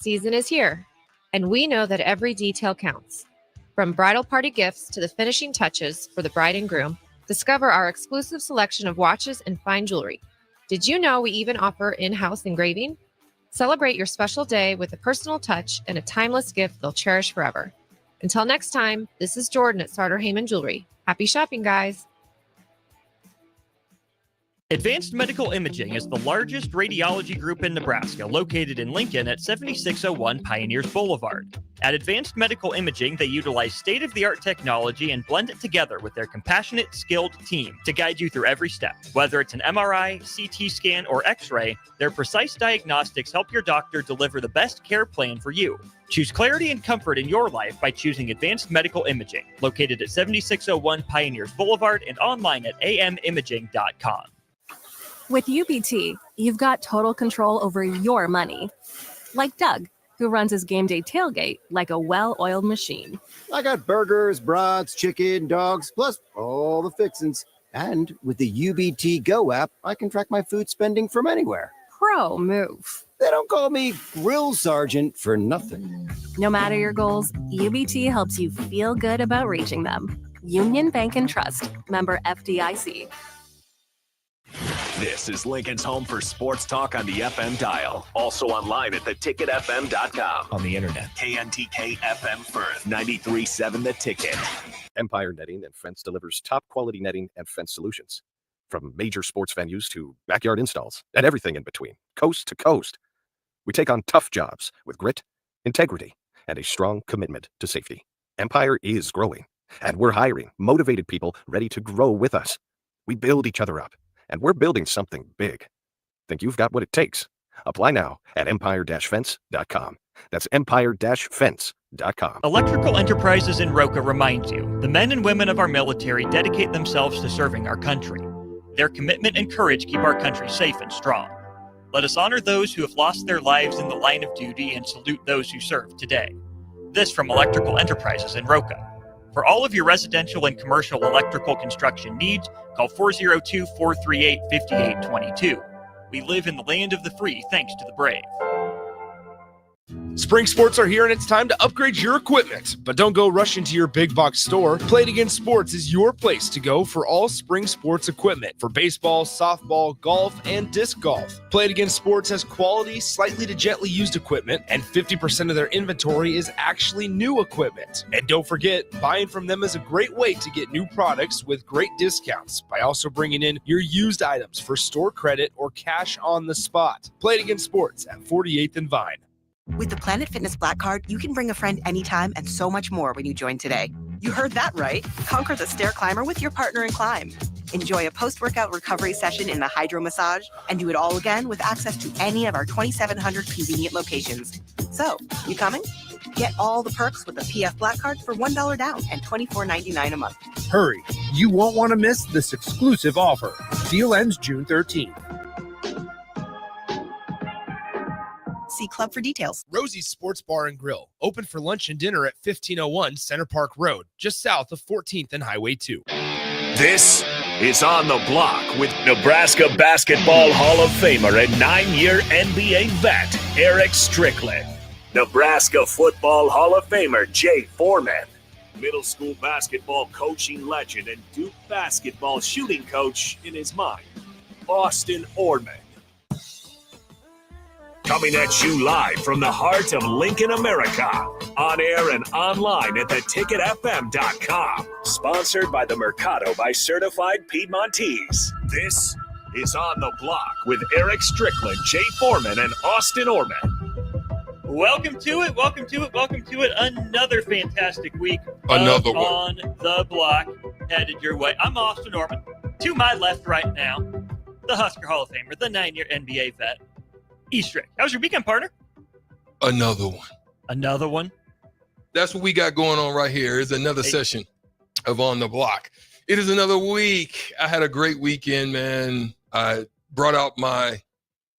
Season is here, and we know that every detail counts. From bridal party gifts to the finishing touches for the bride and groom, discover our exclusive selection of watches and fine jewelry. Did you know we even offer in-house engraving? Celebrate your special day with a personal touch and a timeless gift they'll cherish forever. Until next time, this is Jordan at Sartor Heyman Jewelry. Happy shopping, guys. Advanced Medical Imaging is the largest radiology group in Nebraska, located in Lincoln at 7601 Pioneers Boulevard. At Advanced Medical Imaging, they utilize state-of-the-art technology and blend it together with their compassionate, skilled team to guide you through every step. Whether it's an MRI, CT scan, or X-ray, their precise diagnostics help your doctor deliver the best care plan for you. Choose clarity and comfort in your life by choosing Advanced Medical Imaging, located at 7601 Pioneers Boulevard and online at amimaging.com. With UBT, you've got total control over your money. Like Doug, who runs his game day tailgate like a well-oiled machine. I got burgers, brats, chicken, dogs, plus all the fixins. And with the UBT Go app, I can track my food spending from anywhere. Pro move. They don't call me Grill Sergeant for nothing. No matter your goals, UBT helps you feel good about reaching them. Union Bank and Trust. Member FDIC. This is Lincoln's home for sports talk on the FM dial. Also online at theticketfm.com. On the internet. KNTK FM Firth, 93.7 The Ticket. Empire Netting and Fence delivers top quality netting and fence solutions. From major sports venues to backyard installs and everything in between, coast to coast. We take on tough jobs with grit, integrity, and a strong commitment to safety. Empire is growing, and we're hiring motivated people ready to grow with us. We build each other up. And we're building something big. Think you've got what it takes? Apply now at empire-fence.com. That's empire-fence.com. Electrical Enterprises in Roca reminds you, the men and women of our military dedicate themselves to serving our country. Their commitment and courage keep our country safe and strong. Let us honor those who have lost their lives in the line of duty and salute those who serve today. This from Electrical Enterprises in Roca. For all of your residential and commercial electrical construction needs, call 402-438-5822. We live in the land of the free thanks to the brave. Spring sports are here and it's time to upgrade your equipment. But don't go rushing to your big box store. Play It Again Sports is your place to go for all spring sports equipment for baseball, softball, golf, and disc golf. Play It Again Sports has quality, slightly to gently used equipment, and 50% of their inventory is actually new equipment. And don't forget, buying from them is a great way to get new products with great discounts by also bringing in your used items for store credit or cash on the spot. Play It Again Sports at 48th and Vine. With the Planet Fitness Black Card, you can bring a friend anytime and so much more when you join today. You heard that right. Conquer the stair climber with your partner in climb. Enjoy a post-workout recovery session in the hydro massage and do it all again with access to any of our 2,700 convenient locations. So, you coming? Get all the perks with the PF Black Card for $1 down and $24.99 a month. Hurry, you won't want to miss this exclusive offer. Deal ends June 13th. See Club for details. Rosie's Sports Bar and Grill, open for lunch and dinner at 1501 Center Park Road, just south of 14th and Highway 2. This is On the Block with Nebraska Basketball Hall of Famer and 9-year NBA vet, Eric Strickland. Nebraska Football Hall of Famer, Jay Foreman. Middle school basketball coaching legend and Duke basketball shooting coach in his mind, Austin Orman. Coming at you live from the heart of Lincoln, America. On air and online at theticketfm.com. Sponsored by the Mercado by Certified Piedmontese. This is On the Block with Eric Strickland, Jay Foreman, and Austin Orman. Welcome to it. Welcome to it. Welcome to it. Another fantastic week. Another one. On the Block headed your way. I'm Austin Orman. To my left right now, the Husker Hall of Famer, the 9-year NBA vet, E-Strick. How was your weekend, partner? Another one. Another one? That's what we got going on right here. It's another session of On the Block. It is another week. I had a great weekend, man. I brought out my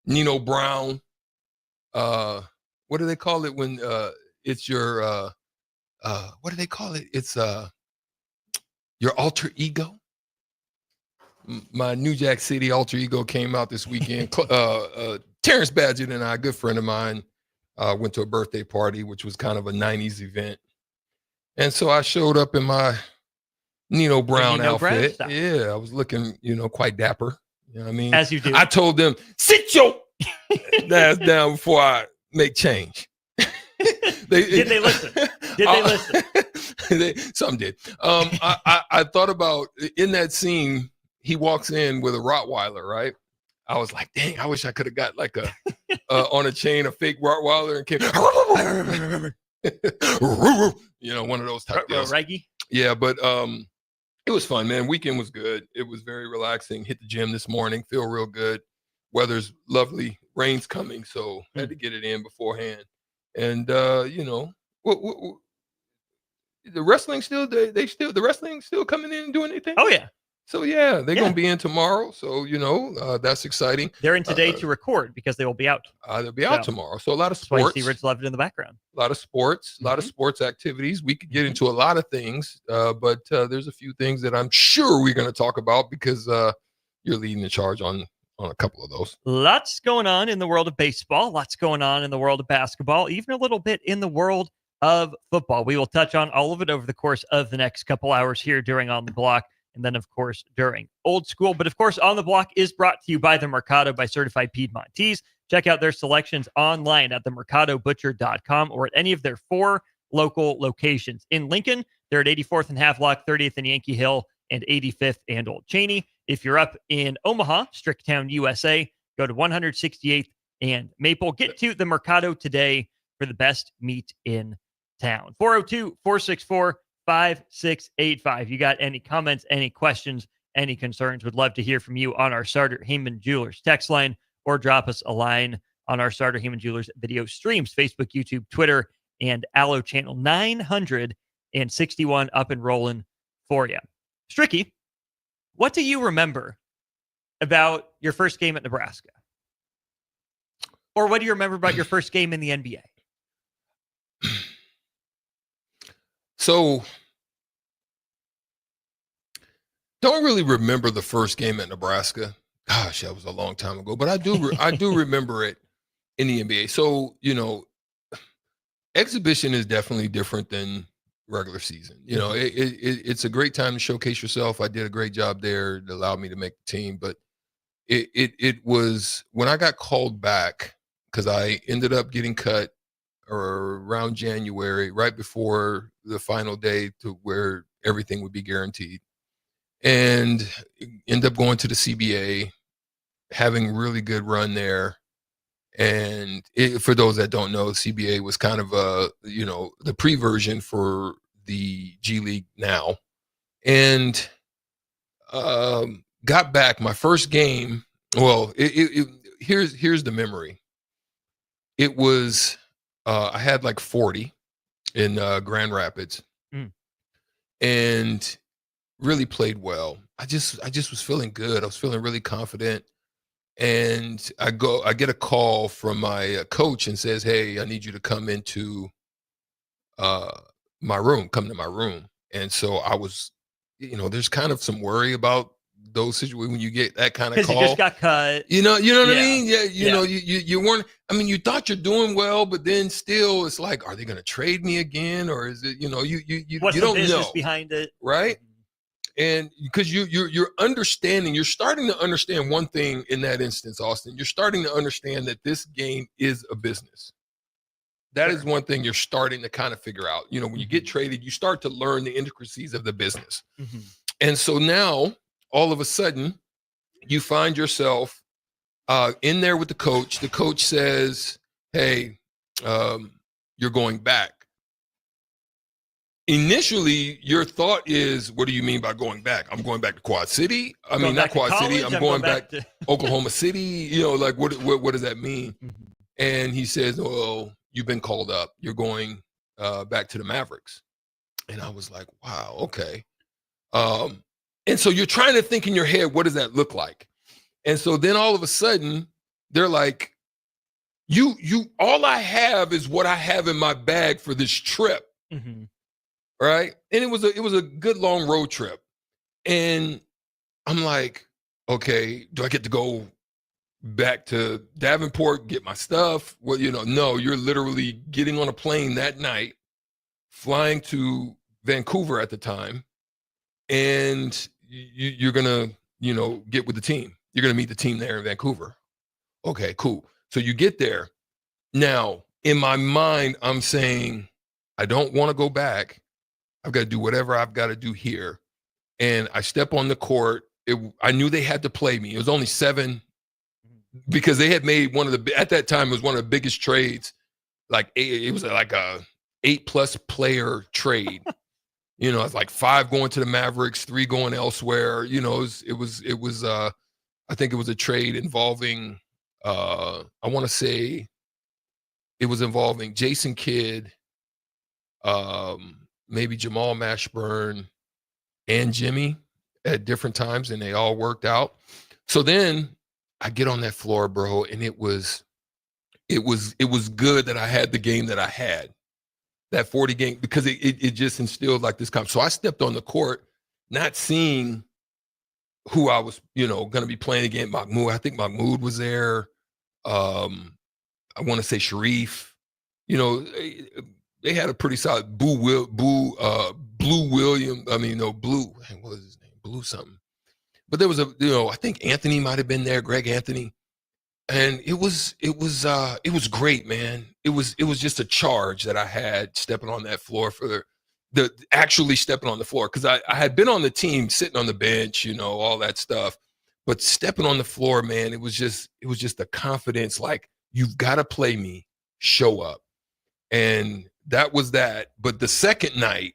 Nino Brown. What do they call it when it's your what do they call it? It's your alter ego. My New Jack City alter ego came out this weekend. Terrence Badgett and I, a good friend of mine, Went to a birthday party, which was kind of a 90s event. And so I showed up in my Nino Brown outfit. Yeah, I was looking, quite dapper. You know what I mean? As you do. I told them, sit your ass down before I make change. Did they listen? Did they listen? Some did. I thought about, in that scene, he walks in with a Rottweiler, right? I was like, dang, I wish I could have got like on a chain, a fake Rottweiler and came, one of those type deals. Reggie? Yeah, but it was fun, man. Weekend was good. It was very relaxing. Hit the gym this morning. Feel real good. Weather's lovely. Rain's coming, so had to get it in beforehand. And the wrestling the wrestling still coming in and doing anything. Oh yeah. So yeah, they're gonna be in tomorrow. So that's exciting. They're in today to record because they will be out. They'll be out tomorrow. So a lot of That's why sports. you see Rich Lovett in the background. A lot of sports. A lot of sports activities. We could get into a lot of things, but there's a few things that I'm sure we're going to talk about because you're leading the charge on a couple of those. Lots going on in the world of baseball. Lots going on in the world of basketball. Even a little bit in the world of football. We will touch on all of it over the course of the next couple hours here during On the Block. And then, of course, during Old School. But, of course, On the Block is brought to you by The Mercado by Certified Piedmontese. Check out their selections online at themercadobutcher.com or at any of their 4 local locations. In Lincoln, they're at 84th and Havelock, 30th and Yankee Hill, and 85th and Old Cheney. If you're up in Omaha, Stricktown, USA, go to 168th and Maple. Get to The Mercado today for the best meat in town. 402-464-5685. You got any comments, any questions, any concerns? Would love to hear from you on our Sartor Heyman Jewelers text line, or drop us a line on our Sartor Heyman Jewelers video streams, Facebook, YouTube, Twitter, and Allo channel. 961 up and rolling for you. Stricky, what do you remember about your first game at Nebraska? Or what do you remember about your first game in the NBA? So, don't really remember the first game at Nebraska. Gosh, that was a long time ago. But I do remember it in the NBA. So, exhibition is definitely different than regular season. It's a great time to showcase yourself. I did a great job there. It allowed me to make the team. But it was when I got called back, because I ended up getting cut around January, right before the final day to where everything would be guaranteed, and end up going to the CBA, having really good run there. And for those that don't know, CBA was kind of the pre-version for the G League now, and got back my first game. Well, here's the memory. It was I had like 40 in Grand Rapids, and really played well. I just was feeling good. I was feeling really confident. And I get a call from my coach and says, "Hey, I need you to come into my room. Come to my room." And so I was, there's kind of some worry about those situations when you get that kind of call. Because you just got cut. You know what I mean? Yeah, you weren't. I mean, you thought you're doing well, but then still, it's like, are they going to trade me again, or is it? What's you the don't business know behind it, right? And because you're understanding, you're starting to understand one thing in that instance, Austin. You're starting to understand that this game is a business. That is one thing you're starting to kind of figure out. When you get traded, you start to learn the intricacies of the business. And so now, all of a sudden, you find yourself in there with the coach. The coach says, "Hey, you're going back." Initially, your thought is, what do you mean by going back? I'm going back to Quad City. I mean, not Quad City. I'm going back to Oklahoma City. Like, what does that mean? And he says, "Well, you've been called up. You're going back to the Mavericks." And I was like, wow, okay. And so you're trying to think in your head, what does that look like? And so then all of a sudden, they're like, you all I have is what I have in my bag for this trip. Right. And it was a good long road trip. And I'm like, okay, do I get to go back to Davenport, get my stuff. Well, no, you're literally getting on a plane that night, flying to Vancouver at the time, and you're going to, get with the team. You're going to meet the team there in Vancouver. Okay, cool. So you get there. Now, in my mind, I'm saying, I don't want to go back. I've got to do whatever I've got to do here. And I step on the court. I knew they had to play me. It was only 7 because they had made at that time, it was one of the biggest trades. It was like a 8+ player trade. It's like 5 going to the Mavericks, 3 going elsewhere. It was I think it was a trade involving, I want to say it was involving Jason Kidd, maybe Jamal Mashburn, and Jimmy at different times, and they all worked out. So then I get on that floor, bro, and it was good that I had the game that I had, that 40 game, because it just instilled like this. So I stepped on the court, not seeing who I was, going to be playing against. Mahmoud, I think Mahmoud was there. I want to say Sharif. They had a pretty solid Blue William. Blue. What was his name? Blue something. But there was I think Anthony might have been there, Greg Anthony, and it was great, man. It was just a charge that I had stepping on that floor for the actually stepping on the floor, because I had been on the team, sitting on the bench, all that stuff, but stepping on the floor, man, it was just the confidence, like, you've got to play me, show up, and that was that. But the second night,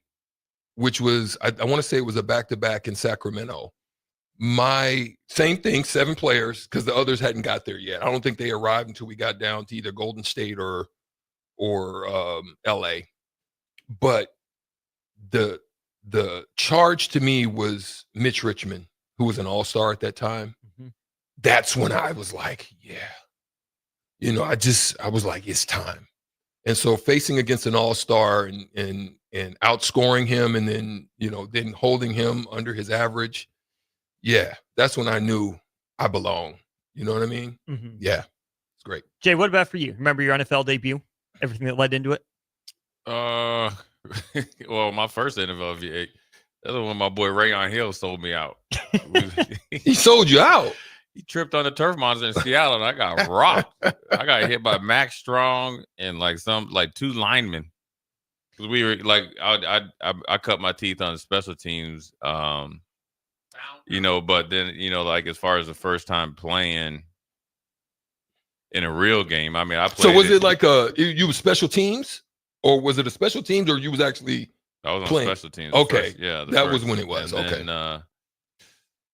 which was I want to say it was a back-to-back in Sacramento. My same thing, 7 players, because the others hadn't got there yet. I don't think they arrived until we got down to either Golden State or LA. But the charge to me was Mitch Richmond, who was an all-star at that time. Mm-hmm. That's when I was like, yeah. I was like, it's time. And so facing against an all-star and outscoring him, and then, then holding him under his average. Yeah, that's when I knew I belong. You know what I mean? Mm-hmm. Yeah, it's great. Jay, what about for you? Remember your NFL debut? Everything that led into it? Well, my first NFL, that's when my boy Rayon Hill sold me out. He sold you out? He tripped on the turf monster in Seattle, and I got rocked. I got hit by Max Strong and like 2 linemen. Because we were like, I cut my teeth on special teams. But then, like, as far as the first time playing in a real game, I played. So was it like you were special teams, or was it a special teams, or you was actually playing? On special teams? Okay, that was when it was. And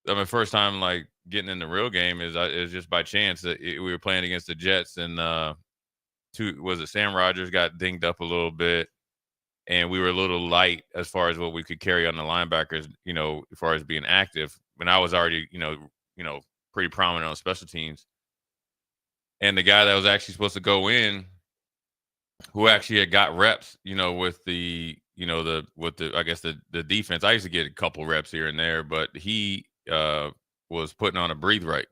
then, first time like getting in the real game is just by chance that we were playing against the Jets, and Sam Rogers got dinged up a little bit. And we were a little light as far as what we could carry on the linebackers, as far as being active. When I was already, pretty prominent on special teams. And the guy that was actually supposed to go in, who actually had got reps, with the defense. I used to get a couple reps here and there, but he was putting on a breathe right.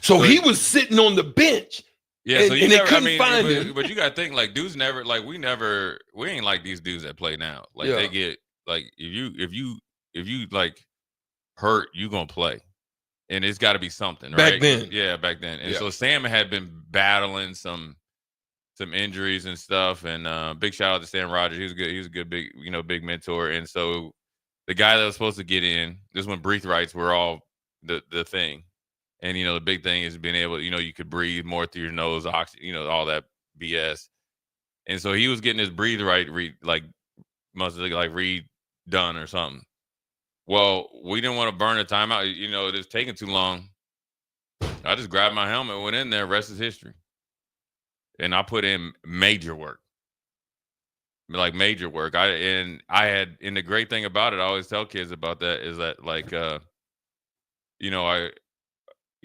So he was sitting on the bench. Yeah, and, so they couldn't find him. But you gotta think, like, dudes never, like, we ain't like these dudes that play now. Like, they get, like, if you like hurt, you gonna play, and it's got to be something, right? Back then, back then. And so Sam had been battling some injuries and stuff, and big shout out to Sam Rogers. He was a good big mentor. And so the guy that was supposed to get in, this when breathe rights were all the thing. And, the big thing is being able, you could breathe more through your nose, oxygen, all that BS. And so he was getting his breathe right, must have like redone or something. Well, we didn't want to burn the timeout. It's taking too long. I just grabbed my helmet, went in there, rest is history. And I put in major work. Like major work. And the great thing about it, I always tell kids about that, is that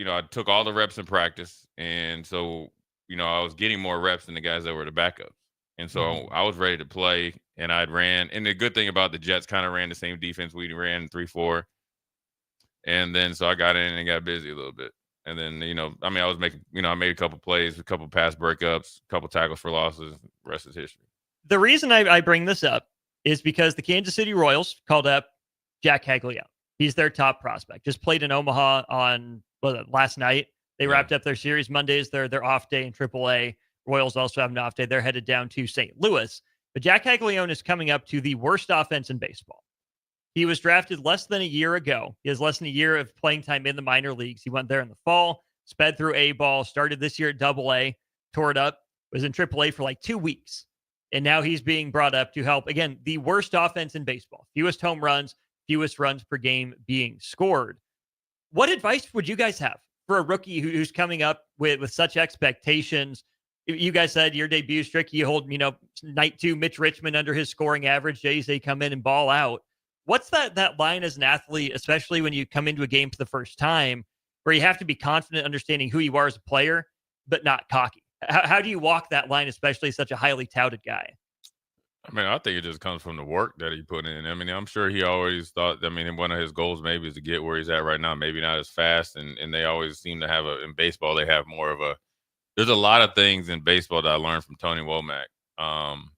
I took all the reps in practice, and so, I was getting more reps than the guys that were the backups. And so I was ready to play, and I'd ran. And the good thing about the Jets kind of ran the same defense we ran 3-4. And then so I got in and got busy a little bit. And then, I mean, I made a couple plays, a couple pass breakups, a couple tackles for losses. Rest is history. The reason I bring this up is because the Kansas City Royals called up Jack Caglione. He's their top prospect. Just played in Omaha on last night. They wrapped up their series. Monday's their off day in AAA. Royals also have an off day. They're headed down to St. Louis. But Jack Caglione is coming up to the worst offense in baseball. He was drafted less than a year ago. He has less than a year of playing time in the minor leagues. He went there in the fall, sped through A-ball, started this year at AA, tore it up, was in AAA for like 2 weeks. And now he's being brought up to help, again, the worst offense in baseball. Fewest home runs, fewest runs per game being scored. What advice would you guys have for a rookie who's coming up with such expectations? You guys said your debut, Strick, you hold, night 2, Mitch Richmond under his scoring average. Jays, they come in and ball out. What's that line as an athlete, especially when you come into a game for the first time, where you have to be confident, understanding who you are as a player, but not cocky? How do you walk that line, especially such a highly touted guy? I mean, I think it just comes from the work that he put in. I mean, I'm sure he always thought, one of his goals maybe is to get where he's at right now, maybe not as fast. And they always seem to have in baseball, they have more of there's a lot of things in baseball that I learned from Tony Womack on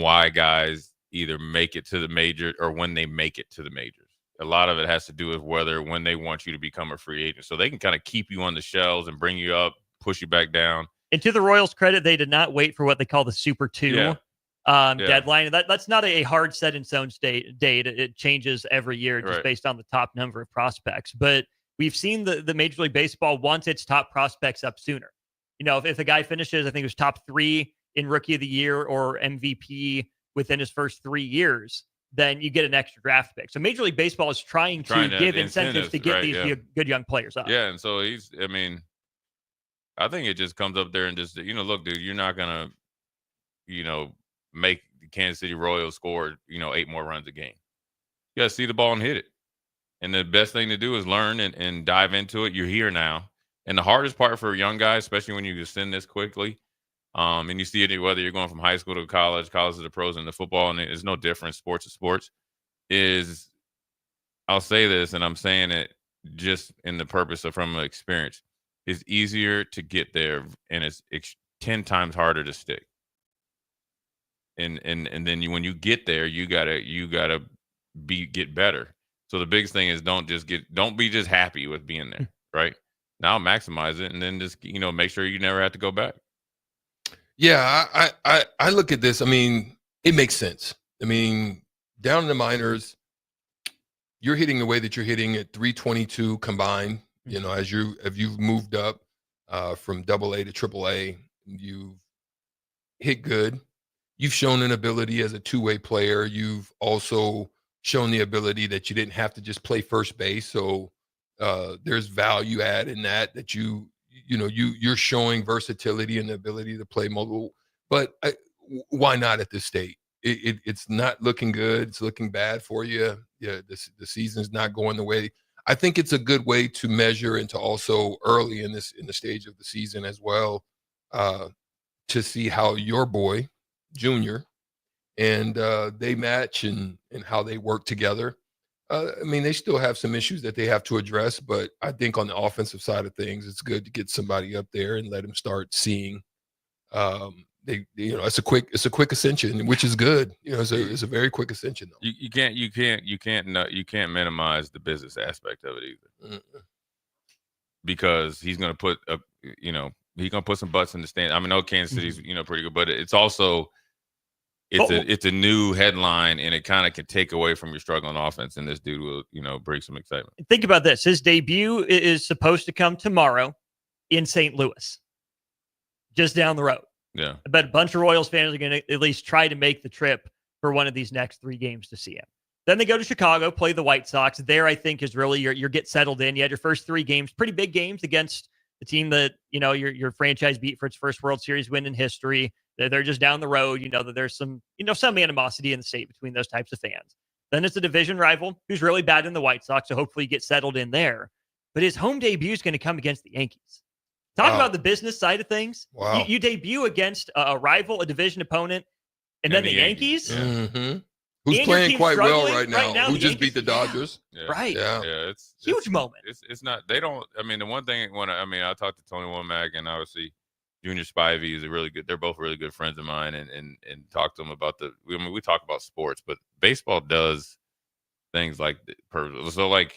why guys either make it to the major or when they make it to the majors. A lot of it has to do with when they want you to become a free agent. So they can kind of keep you on the shelves and bring you up, push you back down. And to the Royals' credit, they did not wait for what they call the Super 2 deadline. That's not a hard set in stone date. It changes every year just based on the top number of prospects. But we've seen the Major League Baseball wants its top prospects up sooner. If a guy finishes, I think it was top 3 in Rookie of the Year or MVP within his first 3 years, then you get an extra draft pick. So Major League Baseball is trying to give incentives to get these good young players up. Yeah, and so I think it just comes up there and just, look, dude, you're not going to, make the Kansas City Royals score, 8 more runs a game. You got to see the ball and hit it. And the best thing to do is learn and dive into it. You're here now. And the hardest part for a young guy, especially when you ascend this quickly, and you see it whether you're going from high school to college to the pros, and the football, and there's no difference, sports to sports, is I'll say this, and I'm saying it just in the purpose of from experience, it's easier to get there, and it's 10 times harder to stick. And then when you get there, you gotta get better. So the biggest thing is don't be just happy with being there, right? Now maximize it, and then just make sure you never have to go back. Yeah, I look at this. I mean, it makes sense. I mean, down in the minors, you're hitting the way that you're hitting at 322 combined. As you've moved up from AA to AAA, you've hit good. You've shown an ability as a two-way player. You've also shown the ability that you didn't have to just play first base. So there's value add in that you're showing versatility and the ability to play multiple. But why not at this state? It's not looking good. It's looking bad for you. Yeah, the season's not going the way. I think it's a good way to measure and to also early in the stage of the season as well to see how your boy Junior and they match and how they work together. I mean, they still have some issues that they have to address, but I think on the offensive side of things, it's good to get somebody up there and let them start seeing. It's a quick ascension, which is good. It's a very quick ascension. Though. You can't minimize the business aspect of it either, because he's going to put he's going to put some butts in the stand. I mean, Kansas City's pretty good, but it's also. It's a new headline, and it kind of can take away from your struggling offense, and this dude will, bring some excitement. Think about this. His debut is supposed to come tomorrow in St. Louis, just down the road. Yeah. But a bunch of Royals fans are going to at least try to make the trip for one of these next 3 games to see him. Then they go to Chicago, play the White Sox. There, I think, is really your get settled in. You had your first 3 games, pretty big games against the team that, your franchise beat for its first World Series win in history. They're just down the road. That there's some animosity in the state between those types of fans. Then it's a division rival who's really bad in the White Sox, so hopefully you get settled in there. But his home debut is going to come against the Yankees. Talk about the business side of things. Wow. You debut against a rival, a division opponent, and then the Yankees. Mm-hmm. who's And your playing team's quite well struggling right now. Who the just beat the Yankees- Dodgers? Yeah. Right. Yeah. Yeah, Huge moment. It's not. They don't. I mean, the one thing I talked to Tony Womack and obviously Junior Spivey is a really good. They're both really good friends of mine, and talk to them about we talk about sports, but baseball does things like so like.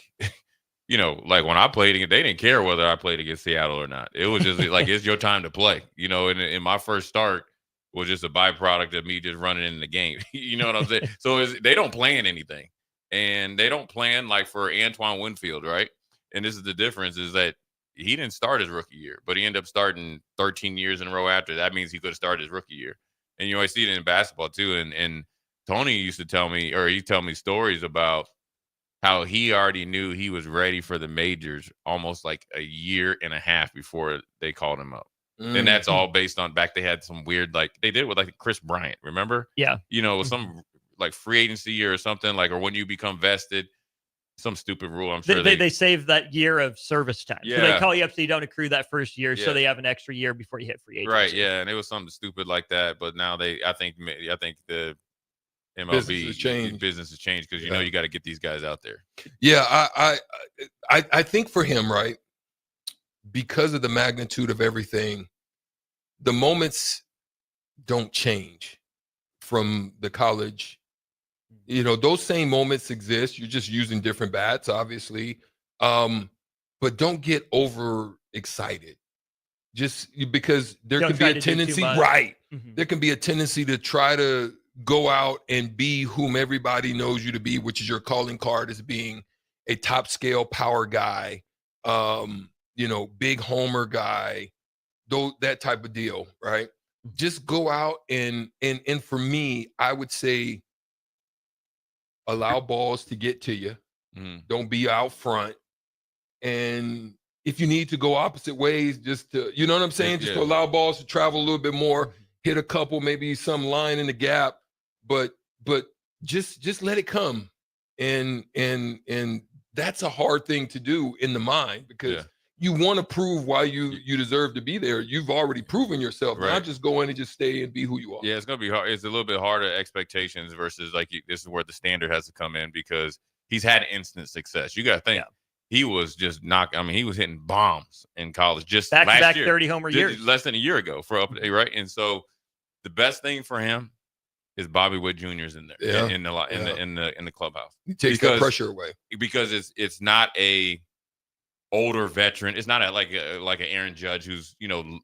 Like when I played against, they didn't care whether I played against Seattle or not. It was just like it's your time to play. And in my first start was just a byproduct of me just running in the game. You know what I'm saying? So they don't plan anything, and they don't plan like for Antoine Winfield, right? And this is the difference: is that he didn't start his rookie year, but he ended up starting 13 years in a row after. That means he could have started his rookie year. And I see it in basketball too. And Tony used to tell me, or he'd tell me stories about how he already knew he was ready for the majors almost like a year and a half before they called him up. And that's all based on they had some weird, like they did with like Chris Bryant, remember? Yeah. Some like free agency year or something or when you become vested, some stupid rule. I'm sure they save that year of service time. Yeah. So they call you up so you don't accrue that first year. Yeah. So they have an extra year before you hit free agency. Right. Yeah. And it was something stupid like that. But now I think the MLB business has changed because you got to get these guys out there. Yeah, I think for him, right, because of the magnitude of everything, the moments don't change from the college. Those same moments exist. You're just using different bats, obviously, but don't get over excited. Just because there can be a tendency, right? Mm-hmm. There can be a tendency to try to go out and be whom everybody knows you to be, which is your calling card as being a top scale power guy, big homer guy, that type of deal, right? Just go out and for me, I would say allow balls to get to you. Don't be out front. And if you need to go opposite ways, just to, you know what I'm saying? Just to allow balls to travel a little bit more, hit a couple, maybe some line in the gap. But just let it come, and that's a hard thing to do in the mind because you want to prove why you deserve to be there. You've already proven yourself. Right. Not just go in and just stay and be who you are. Yeah, it's gonna be hard. It's a little bit harder expectations versus this is where the standard has to come in because he's had instant success. You got to think he was just he was hitting bombs in college just back year, 30 homer years, less than a year ago right. And so the best thing for him is Bobby Witt Jr.'s in there in the clubhouse. He takes that pressure away because it's not a older veteran. It's not like an Aaron Judge who's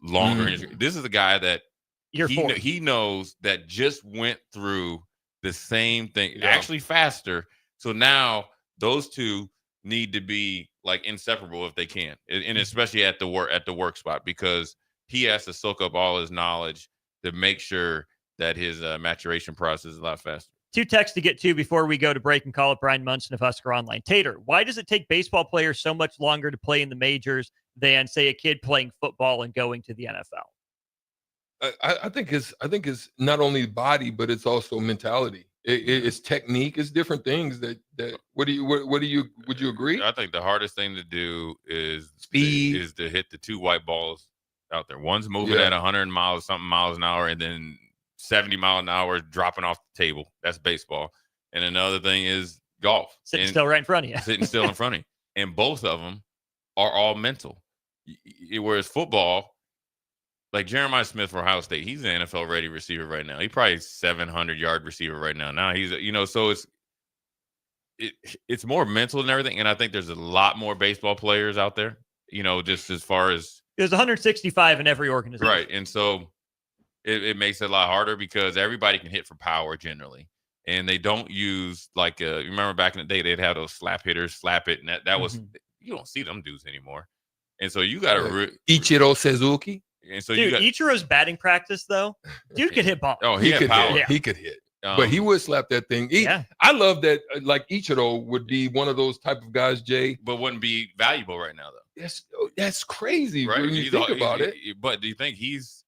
longer. This is a guy that he knows that just went through the same thing, actually faster. So now those two need to be like inseparable if they can, and especially at the work spot because he has to soak up all his knowledge to make sure that his maturation process is a lot faster. 2 texts to get to before we go to break and call up Brian Munson of Husker Online. Tater, why does it take baseball players so much longer to play in the majors than, say, a kid playing football and going to the NFL? I think it's not only body, but it's also mentality. It's technique. It's different things that would you agree? I think the hardest thing to do is speed, is to hit the 2 white balls out there. One's moving at 100 miles an hour, and then 70 mile an hour dropping off the table. That's baseball. And another thing is golf. Sitting still right in front of you. Sitting still in front of you. And both of them are all mental. Whereas football, like Jeremiah Smith for Ohio State, he's an NFL ready receiver right now. He's probably 700-yard receiver right now. Now he's, so it's more mental and everything. And I think there's a lot more baseball players out there, just as far as. There's 165 in every organization. Right. And so it makes it a lot harder because everybody can hit for power generally. And they don't use you remember back in the day, they'd have those slap hitters, slap it. And that was, you don't see them dudes anymore. And so you got to. Ichiro Suzuki. And so Ichiro's batting practice, though, dude could hit balls. Oh, he had power. Hit. He could hit. But he would slap that thing. I love that. Like Ichiro would be one of those type of guys, Jay. But wouldn't be valuable right now, though. That's crazy right? when you think about it. But do you think he's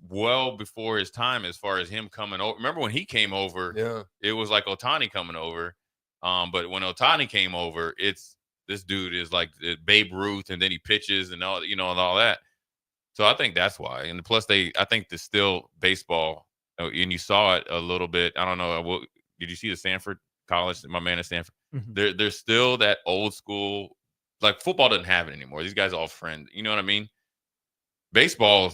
well before his time as far as him coming over? Remember when he came over? It was like Ohtani coming over. But when Ohtani came over, this dude is like Babe Ruth, and then he pitches and all, and all that. So I think that's why. And plus, I think there's still baseball and you saw it a little bit. I don't know. Did you see the Stanford College? My man at Stanford. There's still that old school. Like football doesn't have it anymore. These guys are all friends. You know what I mean? Baseball,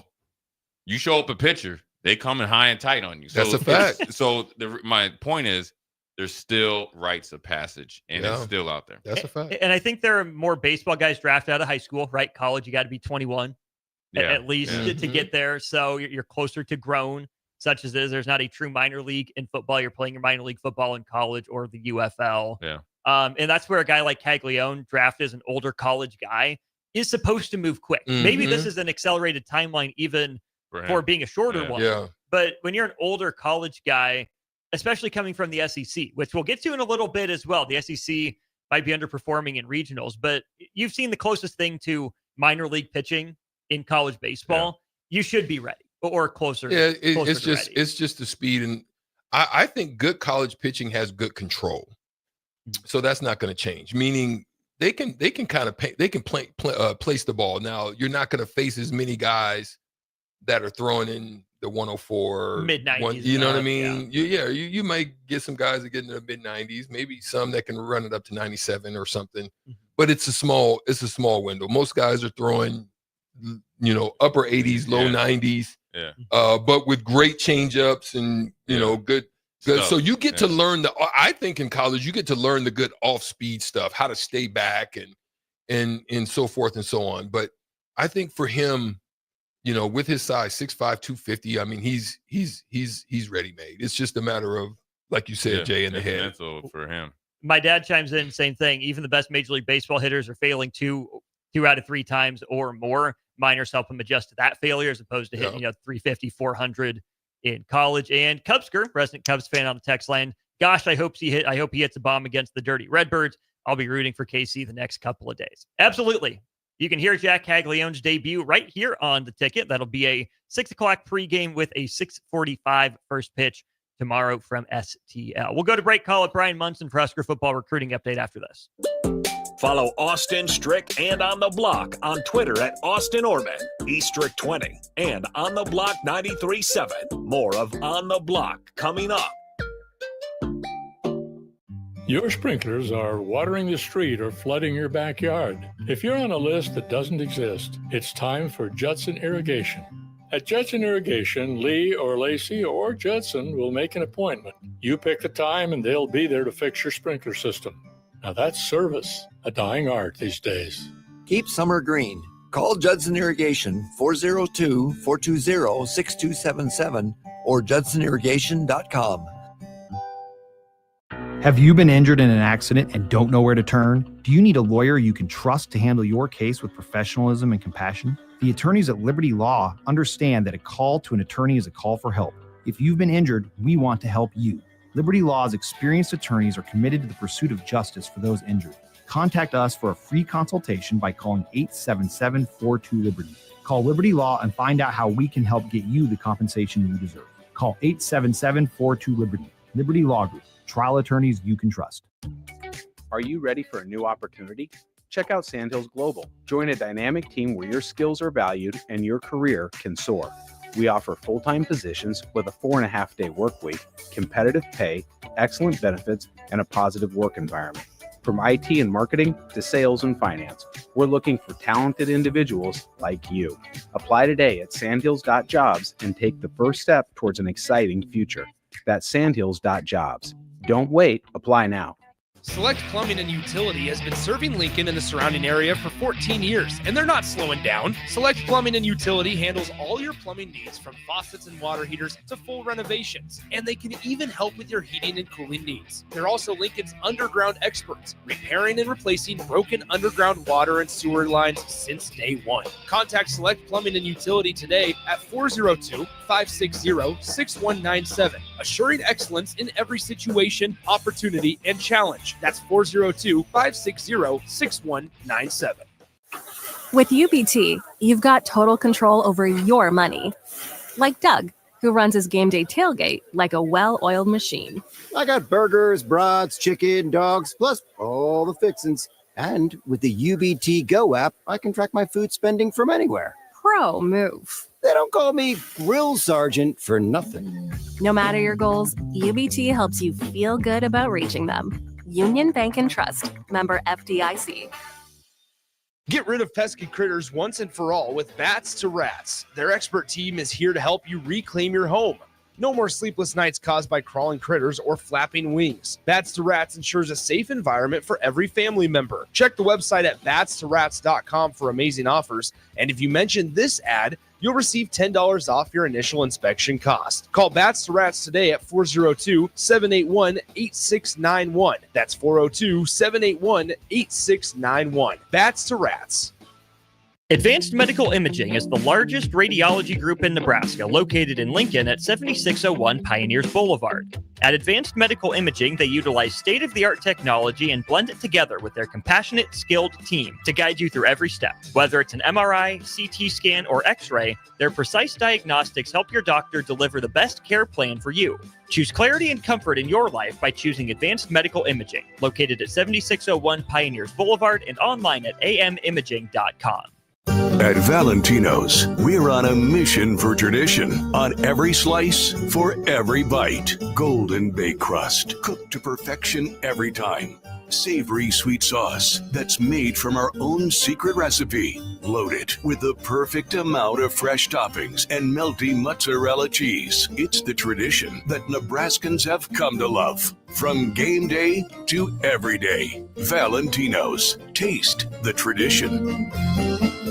you show up a pitcher, they come in high and tight on you. So That's a fact. So my point is, there's still rites of passage, and it's still out there. That's a fact. And I think there are more baseball guys drafted out of high school, right? College, you got to be 21 at least to get there. So you're closer to grown, such as it is. There's not a true minor league in football. You're playing your minor league football in college or the UFL. Yeah. And that's where a guy like Caglione, drafted as an older college guy, is supposed to move quick. Maybe this is an accelerated timeline even for being a shorter one. Yeah. But when you're an older college guy, especially coming from the SEC, which we'll get to in a little bit as well. The SEC might be underperforming in regionals, but you've seen the closest thing to minor league pitching in college baseball. You should be ready or closer. Yeah, closer it's to just ready. it's just the speed, and I think good college pitching has good control, so that's not going to change. Meaning they can kind of place the ball. Now you're not going to face as many guys that are throwing in the 104 mid-90s. You know what I mean? You might get some guys that get in the mid-90s, maybe some that can run it up to 97 or something. But it's a small window. Most guys are throwing, upper 80s, low 90s. Yeah. But with great change-ups and good. Stuff. So you get to learn I think in college you get to learn the good off-speed stuff, how to stay back and so forth and so on. But I think for him, with his size, 6'5", 250, I mean, he's ready-made. It's just a matter of, like you said, Jay, in the head. Mental for him. My dad chimes in, same thing. Even the best Major League Baseball hitters are failing two out of 3 times or more. Minors help him adjust to that failure as opposed to hitting 350, 400 in college. And Cubsker, resident Cubs fan on the text line, gosh, I hope he hits a bomb against the Dirty Redbirds. I'll be rooting for KC the next couple of days. Absolutely. You can hear Jack Caglione's debut right here on the ticket. That'll be a 6 o'clock pregame with a 6:45 first pitch tomorrow from STL. We'll go to break. Call it Brian Munson for Husker football recruiting update after this. Follow Austin Strick and On the Block on Twitter at Austin Orman, eStrick20, and On the Block 93.7. More of On the Block coming up. Your sprinklers are watering the street or flooding your backyard. If you're on a list that doesn't exist, it's time for Judson Irrigation. At Judson Irrigation, Lee or Lacey or Judson will make an appointment. You pick the time and they'll be there to fix your sprinkler system. Now that's service, a dying art these days. Keep summer green. Call Judson Irrigation 402-420-6277 or judsonirrigation.com. Have you been injured in an accident and don't know where to turn? Do you need a lawyer you can trust to handle your case with professionalism and compassion? The attorneys at Liberty Law understand that a call to an attorney is a call for help. If you've been injured, we want to help you. Liberty Law's experienced attorneys are committed to the pursuit of justice for those injured. Contact us for a free consultation by calling 877-42-LIBERTY. Call Liberty Law and find out how we can help get you the compensation you deserve. Call 877-42-LIBERTY. Liberty Law Group. Trial attorneys you can trust. Are you ready for a new opportunity? Check out Sandhills Global. Join a dynamic team where your skills are valued and your career can soar. We offer full-time positions with a 4.5-day work week, competitive pay, excellent benefits, and a positive work environment. From IT and marketing to sales and finance, we're looking for talented individuals like you. Apply today at sandhills.jobs and take the first step towards an exciting future. That's sandhills.jobs. Don't wait. Apply now. Select Plumbing and Utility has been serving Lincoln and the surrounding area for 14 years, and they're not slowing down. Select Plumbing and Utility handles all your plumbing needs from faucets and water heaters to full renovations, and they can even help with your heating and cooling needs. They're also Lincoln's underground experts, repairing and replacing broken underground water and sewer lines since day one. Contact Select Plumbing and Utility today at 402-560-6197, assuring excellence in every situation, opportunity, and challenge. That's 402-560-6197. With UBT, you've got total control over your money. Like Doug, who runs his game day tailgate like a well-oiled machine. I got burgers, brats, chicken, dogs, plus all the fixins. And with the UBT Go app, I can track my food spending from anywhere. Pro move. They don't call me Grill Sergeant for nothing. No matter your goals, UBT helps you feel good about reaching them. Union Bank and Trust, member FDIC. Get rid of pesky critters once and for all with Bats to Rats. Their expert team is here to help you reclaim your home. No more sleepless nights caused by crawling critters or flapping wings. Bats to Rats ensures a safe environment for every family member. Check the website at batstorats.com for amazing offers. And if you mention this ad, you'll receive $10 off your initial inspection cost. Call Bats to Rats today at 402-781-8691. That's 402-781-8691. Bats to Rats. Advanced Medical Imaging is the largest radiology group in Nebraska, located in Lincoln at 7601 Pioneers Boulevard. At Advanced Medical Imaging, they utilize state-of-the-art technology and blend it together with their compassionate, skilled team to guide you through every step. Whether it's an MRI, CT scan, or X-ray, their precise diagnostics help your doctor deliver the best care plan for you. Choose clarity and comfort in your life by choosing Advanced Medical Imaging, located at 7601 Pioneers Boulevard and online at amimaging.com. At Valentino's, we're on a mission for tradition. On every slice, for every bite. Golden baked crust, cooked to perfection every time. Savory sweet sauce that's made from our own secret recipe. Loaded with the perfect amount of fresh toppings and melty mozzarella cheese. It's the tradition that Nebraskans have come to love. From game day to every day. Valentino's. Taste the tradition.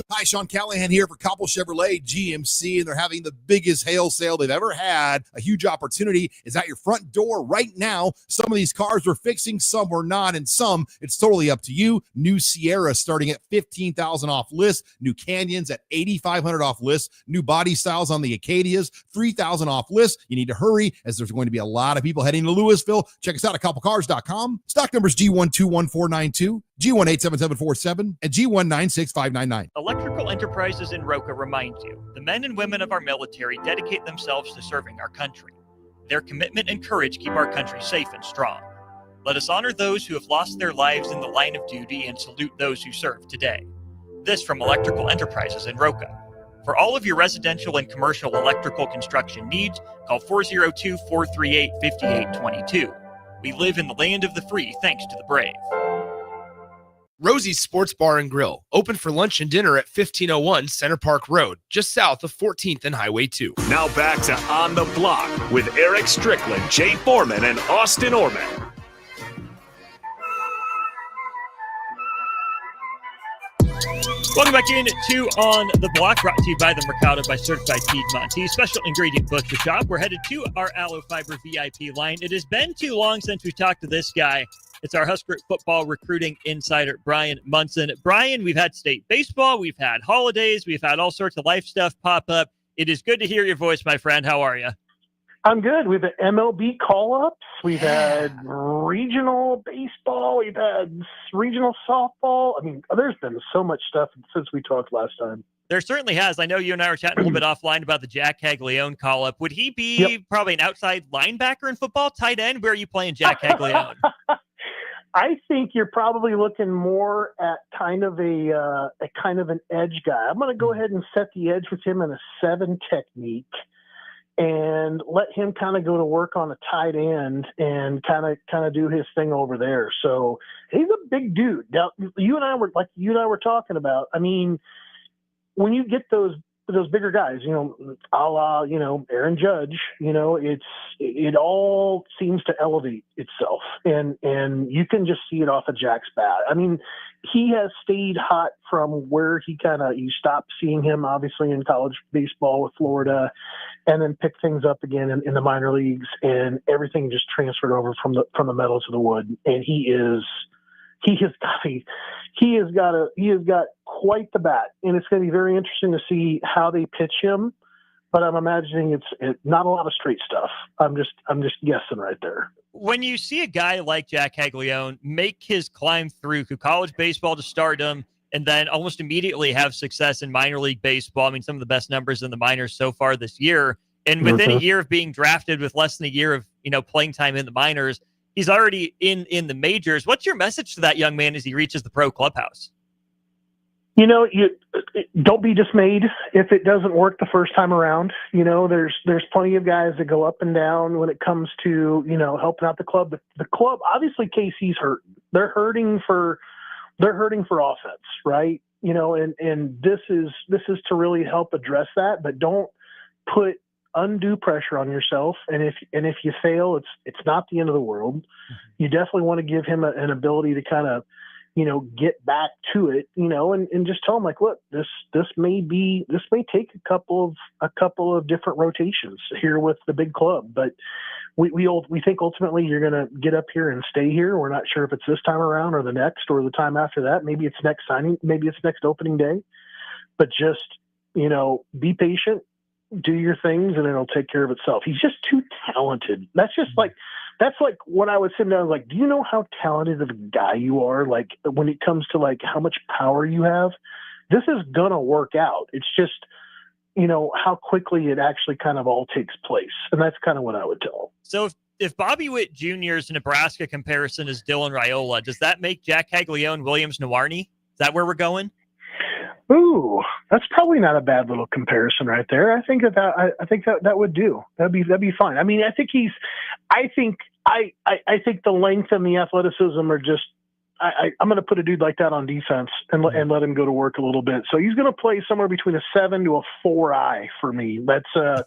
Hi, Sean Callahan here for Copple Chevrolet GMC, and they're having the biggest hail sale they've ever had. A huge opportunity is at your front door right now. Some of these cars we're fixing, some we're not, and some it's totally up to you. New Sierra starting at $15,000 off list. New Canyons at $8,500 off list. New body styles on the Acadias, $3,000 off list. You need to hurry as there's going to be a lot of people heading to Louisville. Check us out at copplecars.com. Stock numbers G121492. G187747, and G196599. Electrical Enterprises in Roca reminds you, the men and women of our military dedicate themselves to serving our country. Their commitment and courage keep our country safe and strong. Let us honor those who have lost their lives in the line of duty and salute those who serve today. This from Electrical Enterprises in Roca. For all of your residential and commercial electrical construction needs, call 402-438-5822. We live in the land of the free thanks to the brave. Rosie's Sports Bar and Grill, open for lunch and dinner at 1501 Center Park Road, just south of 14th and Highway 2. Now back to On the Block with Eric Strickland, Jay Foreman, and Austin Orman. Welcome back in to On the Block, brought to you by the Mercado by Certified Piedmontese, special ingredient butcher shop. We're headed to our Aloe Fiber VIP line. It has been too long since we talked to this guy. It's our Husker football recruiting insider, Brian Munson. Brian, we've had state baseball, we've had holidays, we've had all sorts of life stuff pop up. It is good to hear your voice, my friend. How are you? I'm good. We've had MLB call-ups. We've had regional baseball. We've had regional softball. I mean, there's been so much stuff since we talked last time. There certainly has. I know you and I were chatting a little bit offline about the Jack Caglione call-up. Would he be probably an outside linebacker in football, tight end? Where are you playing Jack Caglione? I think you're probably looking more at kind of an edge guy. I'm going to go ahead and set the edge with him in a 7 technique and let him kind of go to work on a tight end and kind of do his thing over there. So he's a big dude. Now, you and I were talking about, I mean, when you get those bigger guys, a la, Aaron Judge, it all seems to elevate itself. And you can just see it off of Jack's bat. I mean, he has stayed hot from where you stopped seeing him, obviously, in college baseball with Florida, and then picked things up again in the minor leagues, and everything just transferred over from the metal to the wood. And he has got quite the bat, and it's going to be very interesting to see how they pitch him. But I'm imagining it's not a lot of straight stuff. I'm just guessing right there. When you see a guy like Jack Caglione make his climb through college baseball to stardom, and then almost immediately have success in minor league baseball. I mean, some of the best numbers in the minors so far this year. And within a year of being drafted, with less than a year of playing time in the minors, he's already in the majors. What's your message to that young man as he reaches the pro clubhouse? You don't be dismayed if it doesn't work the first time around. There's plenty of guys that go up and down when it comes to, helping out the club. The club, obviously KC's hurting. They're hurting for offense, right? And this is to really help address that, but don't put undue pressure on yourself. And if you fail, it's not the end of the world. You definitely want to give him an ability to kind of, get back to it, and just tell him, like, look, this may take a couple of different rotations here with the big club, but we think ultimately you're going to get up here and stay here. We're not sure if it's this time around or the next or the time after that. Maybe it's next signing, maybe it's next opening day, but just, be patient, do your things, and it'll take care of itself. He's just too talented. That's like what I would sit down, like, do you know how talented of a guy you are? Like, when it comes to like how much power you have, this is going to work out. It's just, how quickly it actually kind of all takes place. And that's kind of what I would tell him. So if Bobby Witt Jr.'s Nebraska comparison is Dylan Raiola, does that make Jack Caglione Williams Nwarni? Is that where we're going? Ooh, that's probably not a bad little comparison right there. I think that would do. That'd be fine. I mean, I think the length and the athleticism are just. I'm going to put a dude like that on defense and let him go to work a little bit. So he's going to play somewhere between a 7 to a 4 for me. That's kind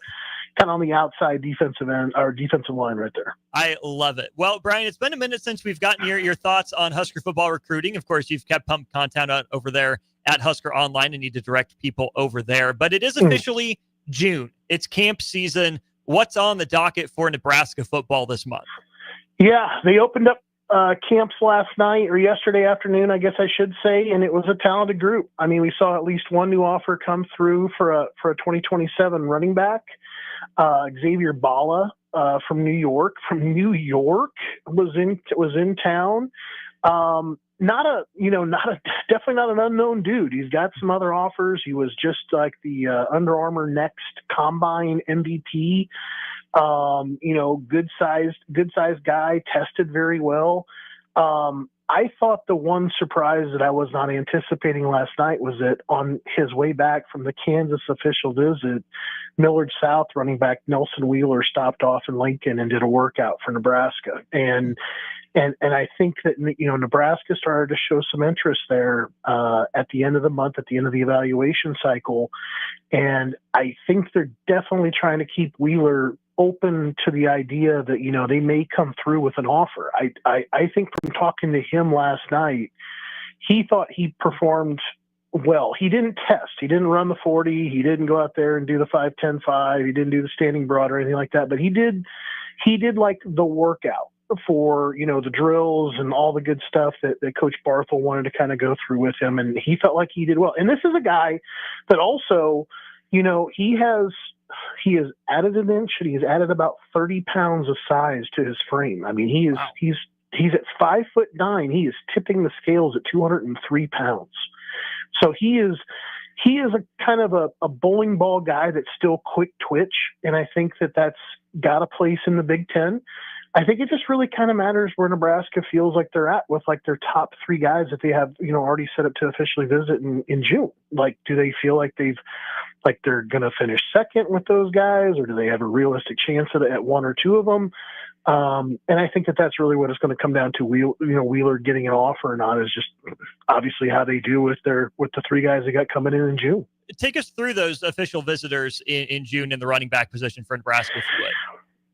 of on the outside defensive end or defensive line right there. I love it. Well, Brian, it's been a minute since we've gotten your thoughts on Husker football recruiting. Of course, you've kept pump content out over there at Husker Online and need to direct people over there. But it is officially June. It's camp season. What's on the docket for Nebraska football this month? Yeah, they opened up camps last night or yesterday afternoon, I guess I should say, and it was a talented group. I mean, we saw at least one new offer come through for a 2027 running back. Xavier Bala from New York was in town. Definitely not an unknown dude. He's got some other offers. He was just like the Under Armour Next Combine MVP. Good sized guy, tested very well. I thought the one surprise that I was not anticipating last night was that on his way back from the Kansas official visit, Millard South running back Nelson Wheeler stopped off in Lincoln and did a workout for Nebraska. And I think that, Nebraska started to show some interest there at the end of the month, at the end of the evaluation cycle. And I think they're definitely trying to keep Wheeler open to the idea that, they may come through with an offer. I think from talking to him last night, he thought he performed well. He didn't test. He didn't run the 40. He didn't go out there and do the 5-10-5. He didn't do the standing broad or anything like that. But he did like the workout for, the drills and all the good stuff that Coach Barthel wanted to kind of go through with him. And he felt like he did well. And this is a guy that also, he has added an inch and he's added about 30 pounds of size to his frame. I mean, he's at 5'9". He is tipping the scales at 203 pounds. So he is a kind of a bowling ball guy that's still quick twitch. And I think that's got a place in the Big Ten. I think it just really kind of matters where Nebraska feels like they're at with like their top 3 guys that they have, already set up to officially visit in June. Like, do they feel like they're going to finish second with those guys, or do they have a realistic chance at 1 or 2 of them? And I think that's really what it's going to come down to. Wheeler getting an offer or not is just obviously how they do with the 3 guys they got coming in June. Take us through those official visitors in June in the running back position for Nebraska, if you would.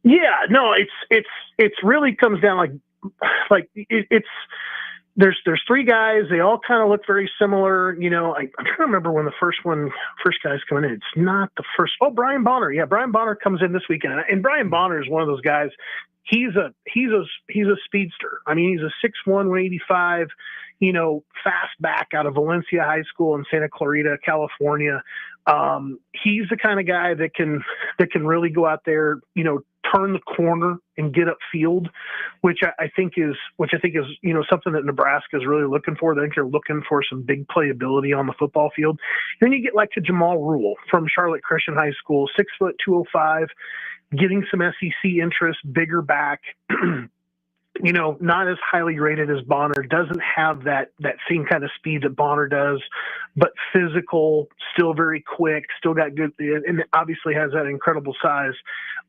Yeah, no, it's really comes down there's 3 guys. They all kind of look very similar. I'm trying to remember when the first guy's coming in. It's not the first. Oh, Brian Bonner. Yeah, Brian Bonner comes in this weekend, and Brian Bonner is one of those guys. He's a speedster. I mean, he's a 6'1", 185, fast back out of Valencia High School in Santa Clarita, California. He's the kind of guy that can really go out there, turn the corner and get upfield, which I think is something that Nebraska is really looking for. I think they're looking for some big playability on the football field. Then you get like to Jamal Rule from Charlotte Christian High School, 6 foot 205, getting some SEC interest, bigger back. not as highly rated as Bonner, doesn't have that same kind of speed that Bonner does, but physical, still very quick, still got good, and obviously has that incredible size.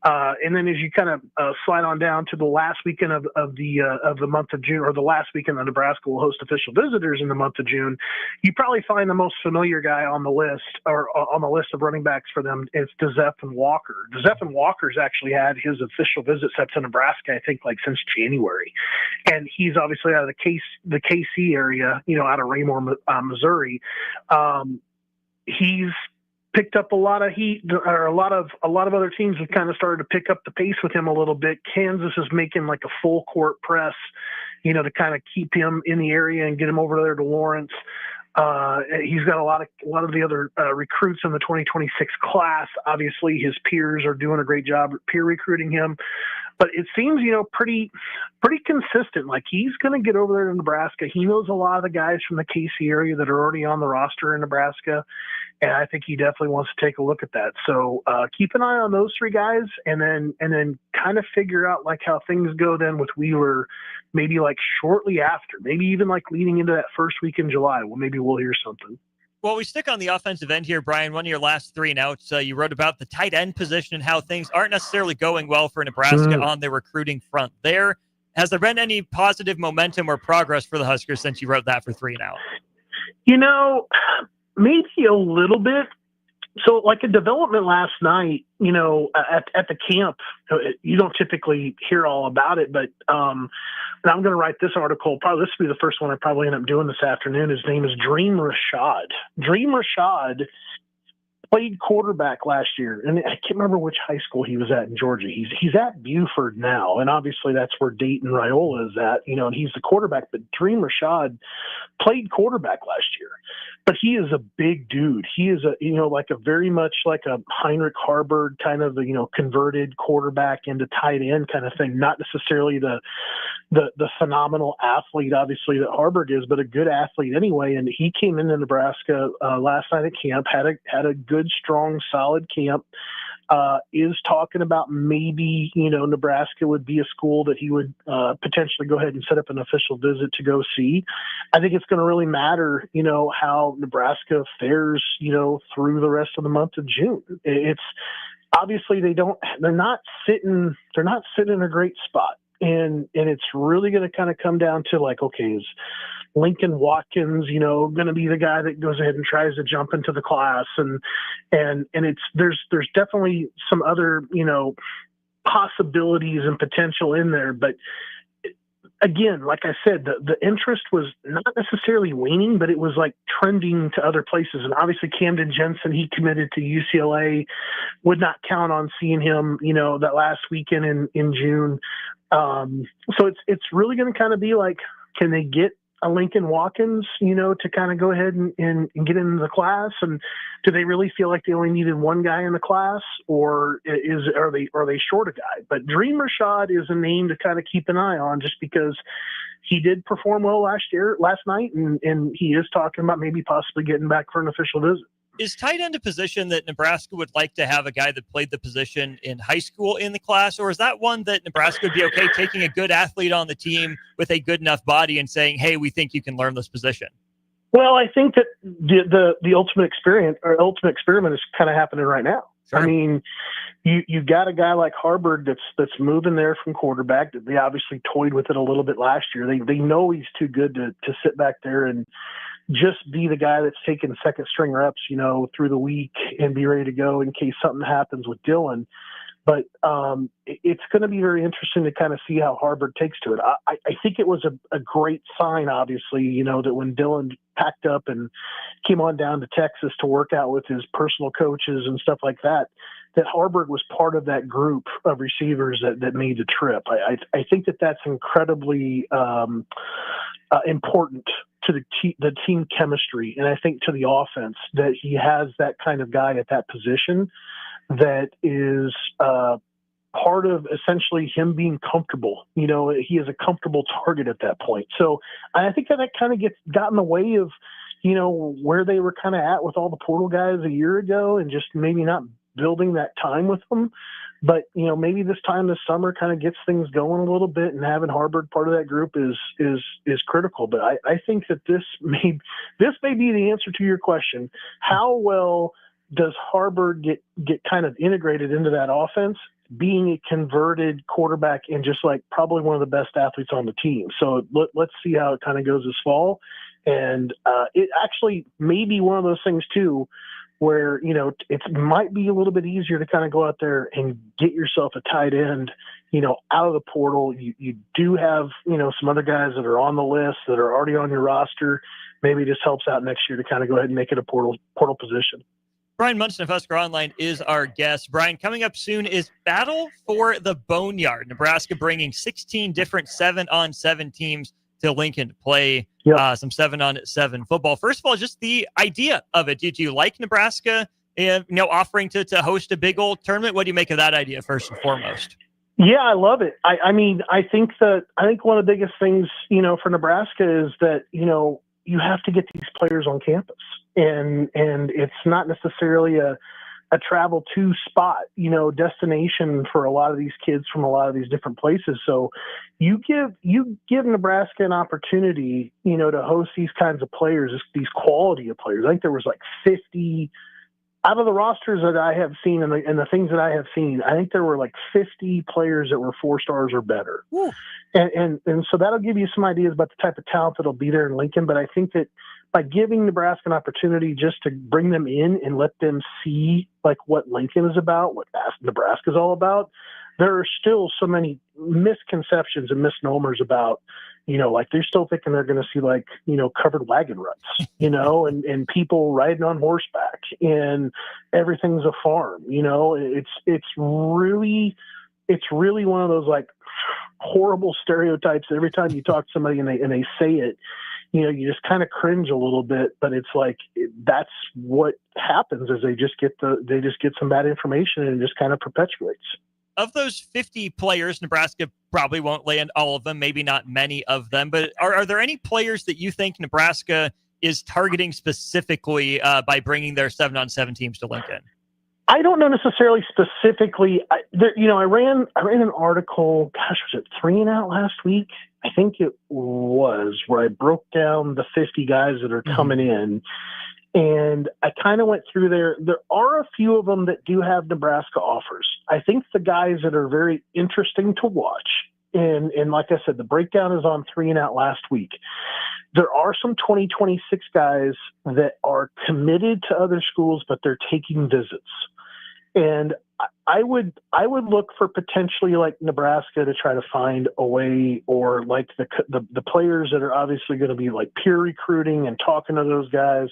And then as you kind of slide on down to the last weekend of the month of June, or the last weekend that Nebraska will host official visitors in the month of June, you probably find the most familiar guy on the list, or on the list of running backs for them. It's DeZephan Walker. DeZephan Walker's actually had his official visit set to Nebraska, I think, like since January. And he's obviously out of the KC area, out of Raymore, Missouri. He's picked up a lot of heat, or a lot of other teams have kind of started to pick up the pace with him a little bit. Kansas is making like a full court press, to kind of keep him in the area and get him over there to Lawrence. He's got a lot of the other recruits in the 2026 class. Obviously, his peers are doing a great job peer recruiting him. But it seems, pretty consistent. Like, he's going to get over there to Nebraska. He knows a lot of the guys from the KC area that are already on the roster in Nebraska, and I think he definitely wants to take a look at that. So keep an eye on those three guys, and then kind of figure out like how things go then with Wheeler, maybe like shortly after, maybe even like leading into that first week in July. Well, maybe we'll hear something. Well, we stick on the offensive end here, Brian. One of your last 3 and outs, you wrote about the tight end position and how things aren't necessarily going well for Nebraska on the recruiting front there. Has there been any positive momentum or progress for the Huskers since you wrote that for 3 and out? Maybe a little bit. So, like a development last night, at the camp, you don't typically hear all about it, but I'm going to write this article. Probably this will be the first one I probably end up doing this afternoon. His name is Dream Rashad. Dream Rashad played quarterback last year, and I can't remember which high school he was at in Georgia. He's at Buford now, and obviously that's where Dayton Raiola is at, and he's the quarterback. But Dream Rashad played quarterback last year. But he is a big dude. He is like a very much like a Heinrich Haarberg kind of, converted quarterback into tight end kind of thing. Not necessarily the phenomenal athlete, obviously, that Haarberg is, but a good athlete anyway. And he came into Nebraska last night at camp, had a good, strong, solid camp. Is talking about maybe, Nebraska would be a school that he would potentially go ahead and set up an official visit to go see. I think it's going to really matter, how Nebraska fares, through the rest of the month of June. It's obviously they're not sitting in a great spot. And it's really going to kind of come down to like, okay, is Lincoln Watkins, going to be the guy that goes ahead and tries to jump into the class, and there's definitely some other, possibilities and potential in there. But again, like I said, the interest was not necessarily waning, but it was like trending to other places. And obviously Camden Jensen, he committed to UCLA, would not count on seeing him, that last weekend in June. So it's really going to kind of be like, can they get a Lincoln Watkins, to kind of go ahead and get into the class? And do they really feel like they only needed one guy in the class, or are they short a guy? But Dream Rashad is a name to kind of keep an eye on, just because he did perform well last night, and he is talking about maybe possibly getting back for an official visit. Is tight end a position that Nebraska would like to have a guy that played the position in high school in the class, or is that one that Nebraska would be okay taking a good athlete on the team with a good enough body and saying, hey, we think you can learn this position? Well, I think that the ultimate experiment is kind of happening right now. Sure. I mean, you've got a guy like Haarberg that's moving there from quarterback. They obviously toyed with it a little bit last year. They know he's too good to sit back there and just be the guy that's taking second string reps, through the week and be ready to go in case something happens with Dylan. But it's going to be very interesting to kind of see how Haarberg takes to it. I think it was a great sign, obviously, that when Dylan packed up and came on down to Texas to work out with his personal coaches and stuff like that Haarberg was part of that group of receivers that made the trip. I think that's incredibly important to the team chemistry, and I think to the offense, that he has that kind of guy at that position that is part of essentially him being comfortable. He is a comfortable target at that point. So I think that kind of got in the way of, where they were kind of at with all the portal guys a year ago, and just maybe not building that time with them. But, maybe this summer kind of gets things going a little bit, and having Harvard part of that group is critical. But I think that this may be the answer to your question. How well does Harvard get kind of integrated into that offense, being a converted quarterback and just like probably one of the best athletes on the team? So let's see how it kind of goes this fall. And it actually may be one of those things too, where, it might be a little bit easier to kind of go out there and get yourself a tight end, out of the portal. You do have, some other guys that are on the list that are already on your roster. Maybe this helps out next year to kind of go ahead and make it a portal position. Brian Munson of Husker Online is our guest. Brian, coming up soon is Battle for the Boneyard. Nebraska bringing 16 different 7-on-7 teams to Lincoln to play some 7-on-7 football. First of all, just the idea of it. Did you like Nebraska, offering to host a big old tournament? What do you make of that idea first and foremost? Yeah, I love it. I think one of the biggest things, for Nebraska is that, you have to get these players on campus, and it's not necessarily a travel to spot, destination for a lot of these kids from a lot of these different places. So you give Nebraska an opportunity, to host these kinds of players, these quality of players. I think there was like 50 out of the rosters that I have seen and the things that I have seen. I think there were like 50 players that were 4 stars or better. And so that'll give you some ideas about the type of talent that'll be there in Lincoln. But I think that by giving Nebraska an opportunity just to bring them in and let them see like what Lincoln is about, what Nebraska is all about, there are still so many misconceptions and misnomers about, like they're still thinking they're going to see like, covered wagon ruts, and people riding on horseback and everything's a farm, it's really one of those like horrible stereotypes. Every time you talk to somebody and they say it, you just kind of cringe a little bit, but it's like, that's what happens is they just get some bad information and it just kind of perpetuates. Of those 50 players, Nebraska probably won't land all of them, maybe not many of them, but are there any players that you think Nebraska is targeting specifically by bringing their 7-on-7 teams to Lincoln? I don't know necessarily specifically. I ran an article, was it 3 and Out last week? I think it was, where I broke down the 50 guys that are coming in. And I kind of went through there. There are a few of them that do have Nebraska offers. I think the guys that are very interesting to watch, and like I said, the breakdown is on 3 and Out last week. There are some 2026 guys that are committed to other schools, but they're taking visits. And I would look for potentially like Nebraska to try to find a way, or like the players that are obviously going to be like peer recruiting and talking to those guys.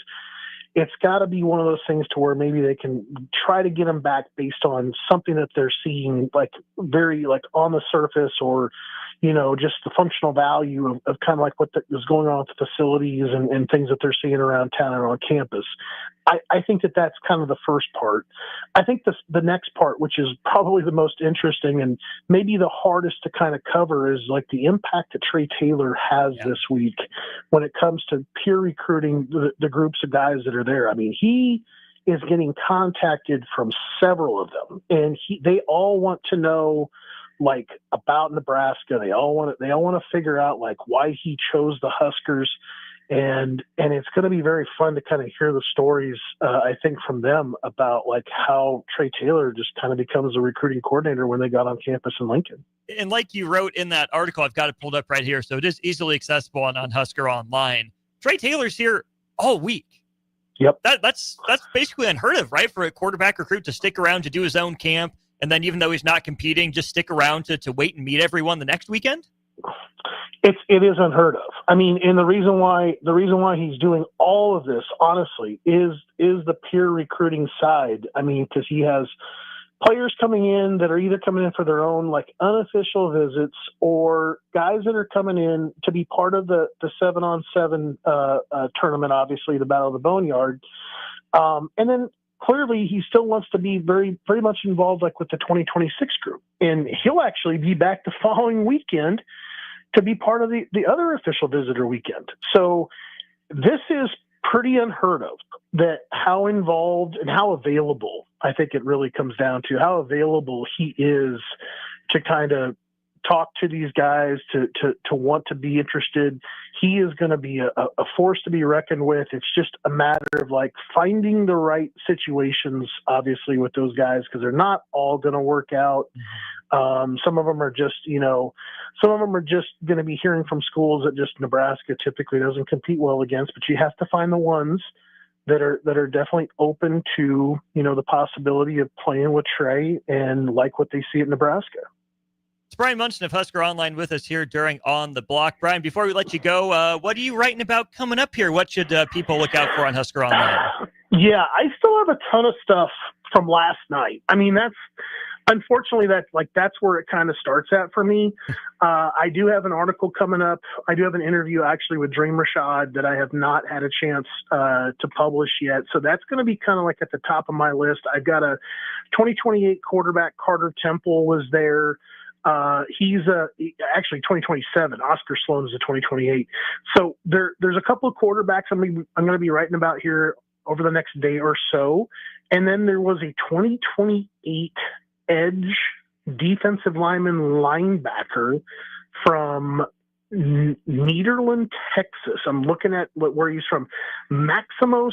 It's got to be one of those things to where maybe they can try to get them back based on something that they're seeing, like very like on the surface, or, just the functional value of kind of like what is going on with the facilities and things that they're seeing around town and on campus. I think that that's kind of the first part. I think the next part, which is probably the most interesting and maybe the hardest to kind of cover, is like the impact that Trey Taylor has this week when it comes to peer recruiting the groups of guys that are there. I mean, he is getting contacted from several of them, and they all want to know like about Nebraska. They all want to figure out like why he chose the Huskers. And it's going to be very fun to kind of hear the stories, I think, from them about like how Trey Taylor just kind of becomes a recruiting coordinator when they got on campus in Lincoln. And like you wrote in that article, I've got it pulled up right here, so it is easily accessible on Husker Online. Trey Taylor's here all week. Yep. That's basically unheard of, right? For a quarterback recruit to stick around to do his own camp, and then even though he's not competing, just stick around to wait and meet everyone the next weekend? It is unheard of. I mean, and the reason why he's doing all of this, honestly, is the peer recruiting side. I mean, because he has players coming in that are either coming in for their own like unofficial visits, or guys that are coming in to be part of the 7-on-7 tournament, obviously the Battle of the Boneyard. And then clearly he still wants to be very, very much involved like with the 2026 group. And he'll actually be back the following weekend to be part of the other official visitor weekend. So this is pretty unheard of, that how involved and how available I think it really comes down to how available he is to kind of talk to these guys, to want to be interested. He is going to be a force to be reckoned with. It's just a matter of like finding the right situations, obviously, with those guys, because they're not all going to work out. Some of them are just, some of them are just going to be hearing from schools that just Nebraska typically doesn't compete well against, but you have to find the ones that are definitely open to, the possibility of playing with Trey and like what they see at Nebraska. It's Brian Munson of Husker Online with us here during On the Block. Brian, before we let you go, what are you writing about coming up here? What should people look out for on Husker Online? Yeah, I still have a ton of stuff from last night. I mean, unfortunately, that's where it kind of starts at for me. I do have an article coming up. I do have an interview actually with Dream Rashad that I have not had a chance to publish yet. So that's going to be kind of like at the top of my list. I've got a 2028 quarterback, Carter Temple, was there. He's actually 2027. Oscar Sloan is a 2028. So there's a couple of quarterbacks I'm going to be writing about here over the next day or so. And then there was a 2028 edge defensive lineman linebacker from Nederland, Texas. I'm looking at where he's from. Maximos.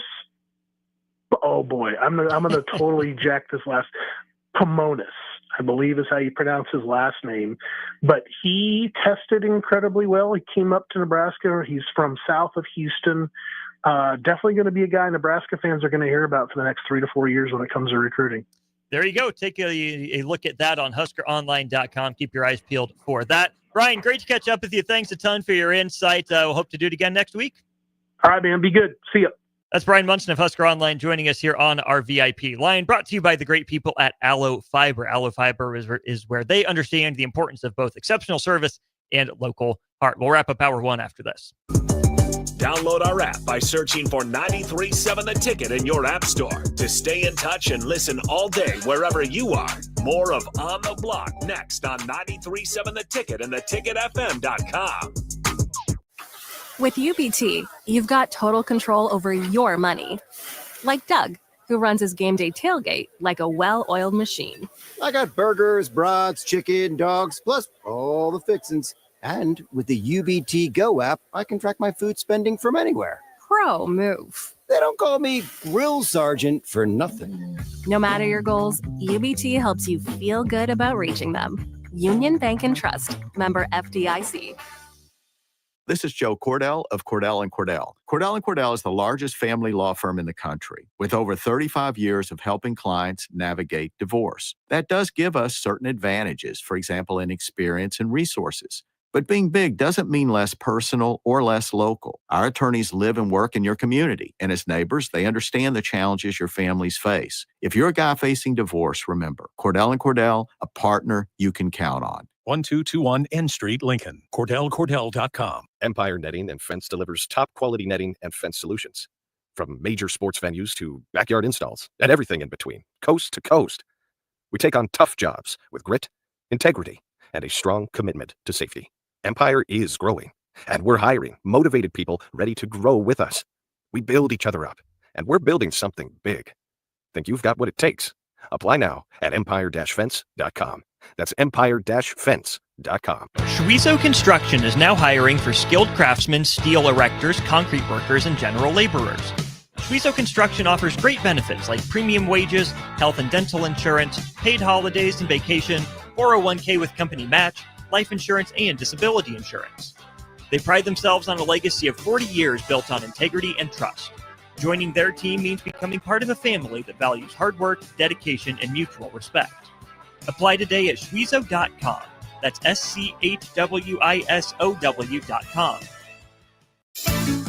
Oh boy, I'm gonna totally jack this last. Pomonis, I believe is how you pronounce his last name. But he tested incredibly well. He came up to Nebraska. He's from south of Houston. Definitely going to be a guy Nebraska fans are going to hear about for the next 3 to 4 years when it comes to recruiting. There you go. Take a look at that on HuskerOnline.com. Keep your eyes peeled for that. Brian, great to catch up with you. Thanks a ton for your insight. We'll hope to do it again next week. All right, man. Be good. See ya. That's Brian Munson of Husker Online joining us here on our VIP line, brought to you by the great people at Aloe Fiber. Aloe Fiber is where they understand the importance of both exceptional service and local heart. We'll wrap up Hour 1 after this. Download our app by searching for 93.7 The Ticket in your app store to stay in touch and listen all day wherever you are. More of On the Block next on 93.7 The Ticket and theticketfm.com. With UBT, you've got total control over your money. Like Doug, who runs his game day tailgate like a well-oiled machine. I got burgers, brats, chicken, dogs, plus all the fixins. And with the UBT Go app, I can track my food spending from anywhere. Pro move. They don't call me Grill Sergeant for nothing. No matter your goals, UBT helps you feel good about reaching them. Union Bank and Trust. Member FDIC. This is Joe Cordell of Cordell & Cordell. Cordell & Cordell is the largest family law firm in the country, with over 35 years of helping clients navigate divorce. That does give us certain advantages, for example, in experience and resources. But being big doesn't mean less personal or less local. Our attorneys live and work in your community, and as neighbors, they understand the challenges your families face. If you're a guy facing divorce, remember, Cordell & Cordell, a partner you can count on. 1221 N Street, Lincoln. CordellCordell.com. Empire Netting and Fence delivers top quality netting and fence solutions. From major sports venues to backyard installs and everything in between, coast to coast. We take on tough jobs with grit, integrity, and a strong commitment to safety. Empire is growing, and we're hiring motivated people ready to grow with us. We build each other up, and we're building something big. Think you've got what it takes? Apply now at empire-fence.com. That's empire-fence.com. Schweizo Construction is now hiring for skilled craftsmen, steel erectors, concrete workers, and general laborers. Schweizo Construction offers great benefits like premium wages, health and dental insurance, paid holidays and vacation, 401k with company match, life insurance, and disability insurance. They pride themselves on a legacy of 40 years built on integrity and trust. Joining their team means becoming part of a family that values hard work, dedication, and mutual respect. Apply today at Schweizo.com. That's SCHWISOW.com.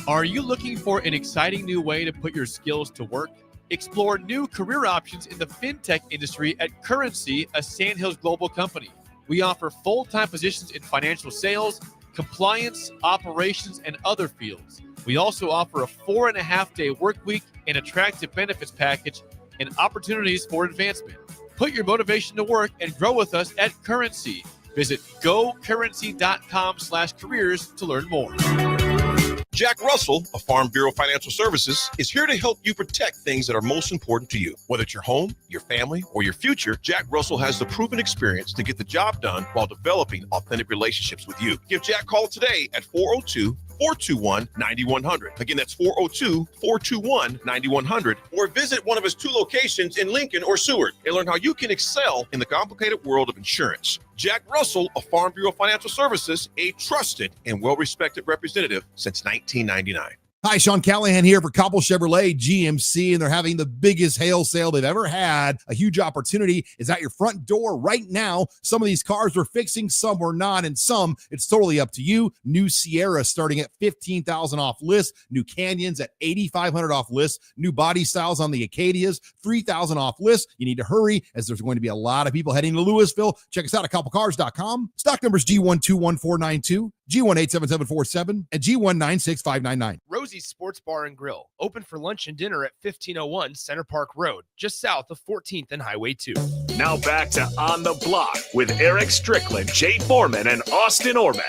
Are you looking for an exciting new way to put your skills to work? Explore new career options in the fintech industry at Currency, a Sandhills Global company. We offer full-time positions in financial sales, compliance, operations, and other fields. We also offer a 4.5-day work week, an attractive benefits package, and opportunities for advancement. Put your motivation to work and grow with us at Currency. Visit gocurrency.com/careers to learn more. Jack Russell of Farm Bureau Financial Services is here to help you protect things that are most important to you. Whether it's your home, your family, or your future, Jack Russell has the proven experience to get the job done while developing authentic relationships with you. Give Jack a call today at 402-421-9100. Again, that's 402-421-9100. Or visit one of his 2 locations in Lincoln or Seward and learn how you can excel in the complicated world of insurance. Jack Russell of Farm Bureau Financial Services, a trusted and well-respected representative since 1999. Hi, Sean Callahan here for Copple Chevrolet GMC, and they're having the biggest hail sale they've ever had. A huge opportunity is at your front door right now. Some of these cars we're fixing, some we're not, and some it's totally up to you. New Sierra starting at $15,000 off list. New Canyons at $8,500 off list. New body styles on the Acadias, $3,000 off list. You need to hurry as there's going to be a lot of people heading to Louisville. Check us out at copplecars.com. Stock numbers G121492, G187747, and G196599. Rosie's Sports Bar and Grill, open for lunch and dinner at 1501 Center Park Road, just south of 14th and Highway 2. Now back to On the Block with Eric Strickland, Jay Foreman, and Austin Orman.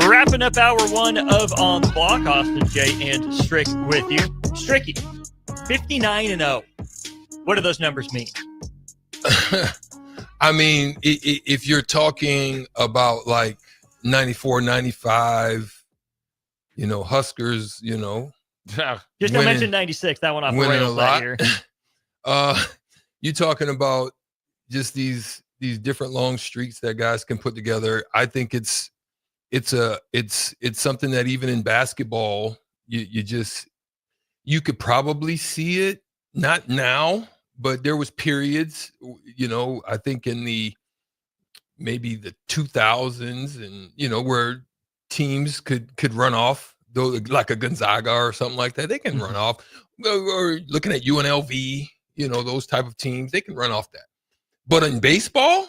Wrapping up hour 1 of On the Block, Austin, Jay, and Strick with you. Stricky, 59-0. What do those numbers mean? I mean, if you're talking about like 94, 95, Huskers, just don't mention 96. That one off the rails that year. You're talking about just these different long streaks that guys can put together. I think it's something that even in basketball, you could probably see it. Not now, but there was periods, I think in maybe the 2000s and, where teams could run off, though, like a Gonzaga or something like that. They can run off, or looking at UNLV, those type of teams, they can run off that. But in baseball,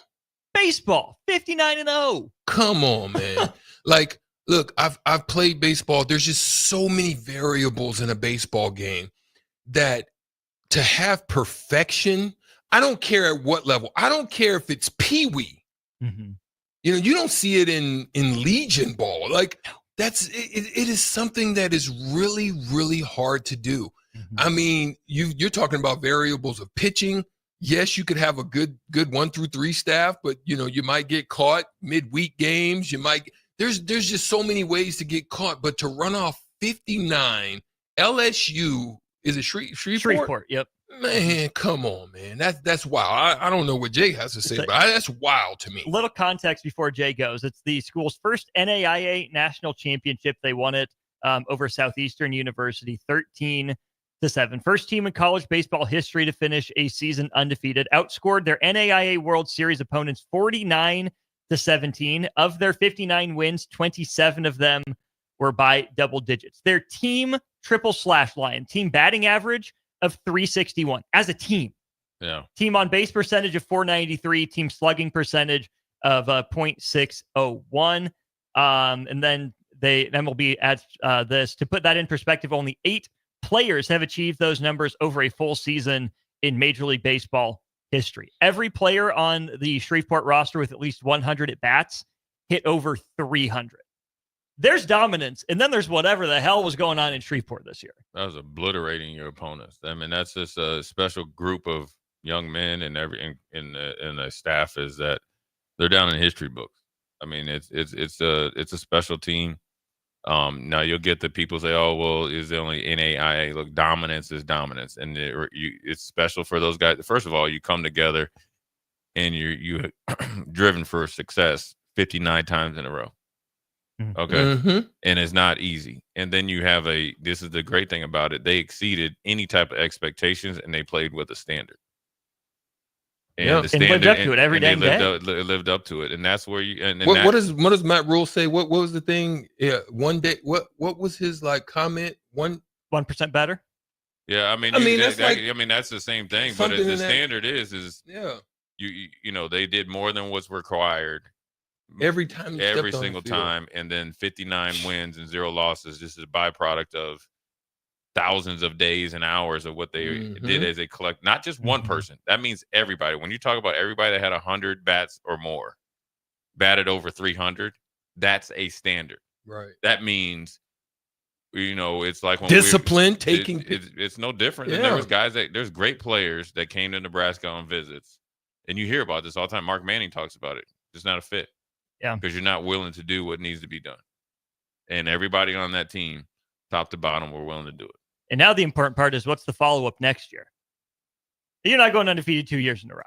59-0. Come on, man. Like, look, I've played baseball. There's just so many variables in a baseball game that to have perfection, I don't care at what level. I don't care if it's peewee. Mm-hmm. You don't see it in Legion ball. Like it is something that is really, really hard to do. Mm-hmm. I mean, you're talking about variables of pitching. Yes, you could have a good 1 through 3 staff, but you might get caught midweek games. There's just so many ways to get caught, but to run off 59, LSU is it Shreveport? Yep. Man, come on, man. That's wild. I don't know what Jay has to say, but that's wild to me. A little context before Jay goes. It's the school's first NAIA national championship. They won it over Southeastern University, 13-7. First team in college baseball history to finish a season undefeated. Outscored their NAIA World Series opponents 49-17. Of their 59 wins, 27 of them were by double digits. Their team triple slash line, team batting average of 361 as a team. Yeah. Team on base percentage of 493, team slugging percentage of .601. And then MLB adds this to put that in perspective. Only 8 players have achieved those numbers over a full season in Major League Baseball history. Every player on the Shreveport roster with at least 100 at bats hit over 300. There's dominance, and then there's whatever the hell was going on in Shreveport this year. That was obliterating your opponents. I mean, that's just a special group of young men, and in the staff is that they're down in history books. I mean, it's a special team. Now you'll get the people say, "Oh, well, is the only NAIA?" Look, dominance is dominance, and it's special for those guys. First of all, you come together, and you driven for success 59 times in a row. Okay. Mm-hmm. And it's not easy. And then you have this is the great thing about it. They exceeded any type of expectations, and they played with a standard. And the standard, lived up to it every day. Lived up to it. And that's where what does Matt Rule say? What was the thing? Yeah, one day, what was his comment? 1% better? Yeah, I mean that's the same thing. But the standard is they did more than what's required. Every time, every single time, and then 59 wins and 0 losses. This is a byproduct of thousands of days and hours of what they did as a collect, not just one person. That means everybody. When you talk about everybody that had 100 bats or more, batted over 300, that's a standard. Right. That means, it's like when discipline, it's no different. Yeah. And there's great players that came to Nebraska on visits, and you hear about this all the time. Mark Manning talks about it. It's not a fit. Yeah. Because you're not willing to do what needs to be done. And everybody on that team, top to bottom, were willing to do it. And now the important part is, what's the follow-up next year? You're not going undefeated 2 years in a row.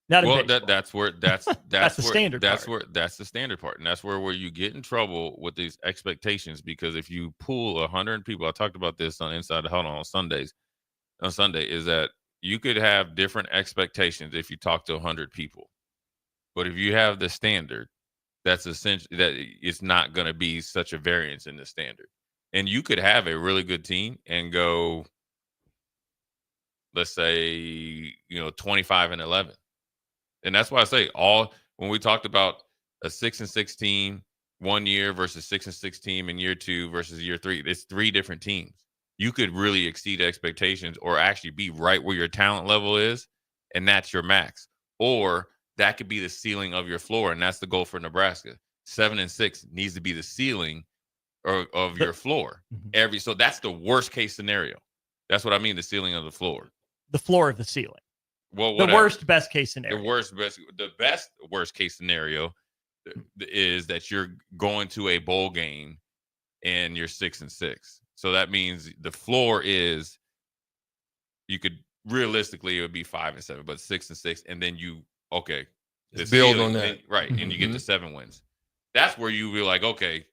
Not in baseball. that's the standard part. That's the standard part. And that's where you get in trouble with these expectations, because if you pull 100 people, I talked about this on Inside the Huddle on Sunday, is that you could have different expectations if you talk to 100 people. But if you have the standard, that's essentially that it's not going to be such a variance in the standard. And you could have a really good team and go, let's say, 25-11. And that's why I say when we talked about a 6-6 team 1 year versus 6-6 team in year 2 versus year 3, it's 3 different teams. You could really exceed expectations or actually be right where your talent level is, and that's your max. Or that could be the ceiling of your floor, and that's the goal for Nebraska. 7-6 needs to be the ceiling of your floor. So that's the worst case scenario. That's what I mean, the ceiling of the floor. The floor of the ceiling. Well, the worst best case scenario. The best worst case scenario is that you're going to a bowl game and you're 6-6. So that means the floor is, you could realistically, it would be 5-7, but 6-6, and then build on that, right? And you get the 7 wins. That's where you be like, okay,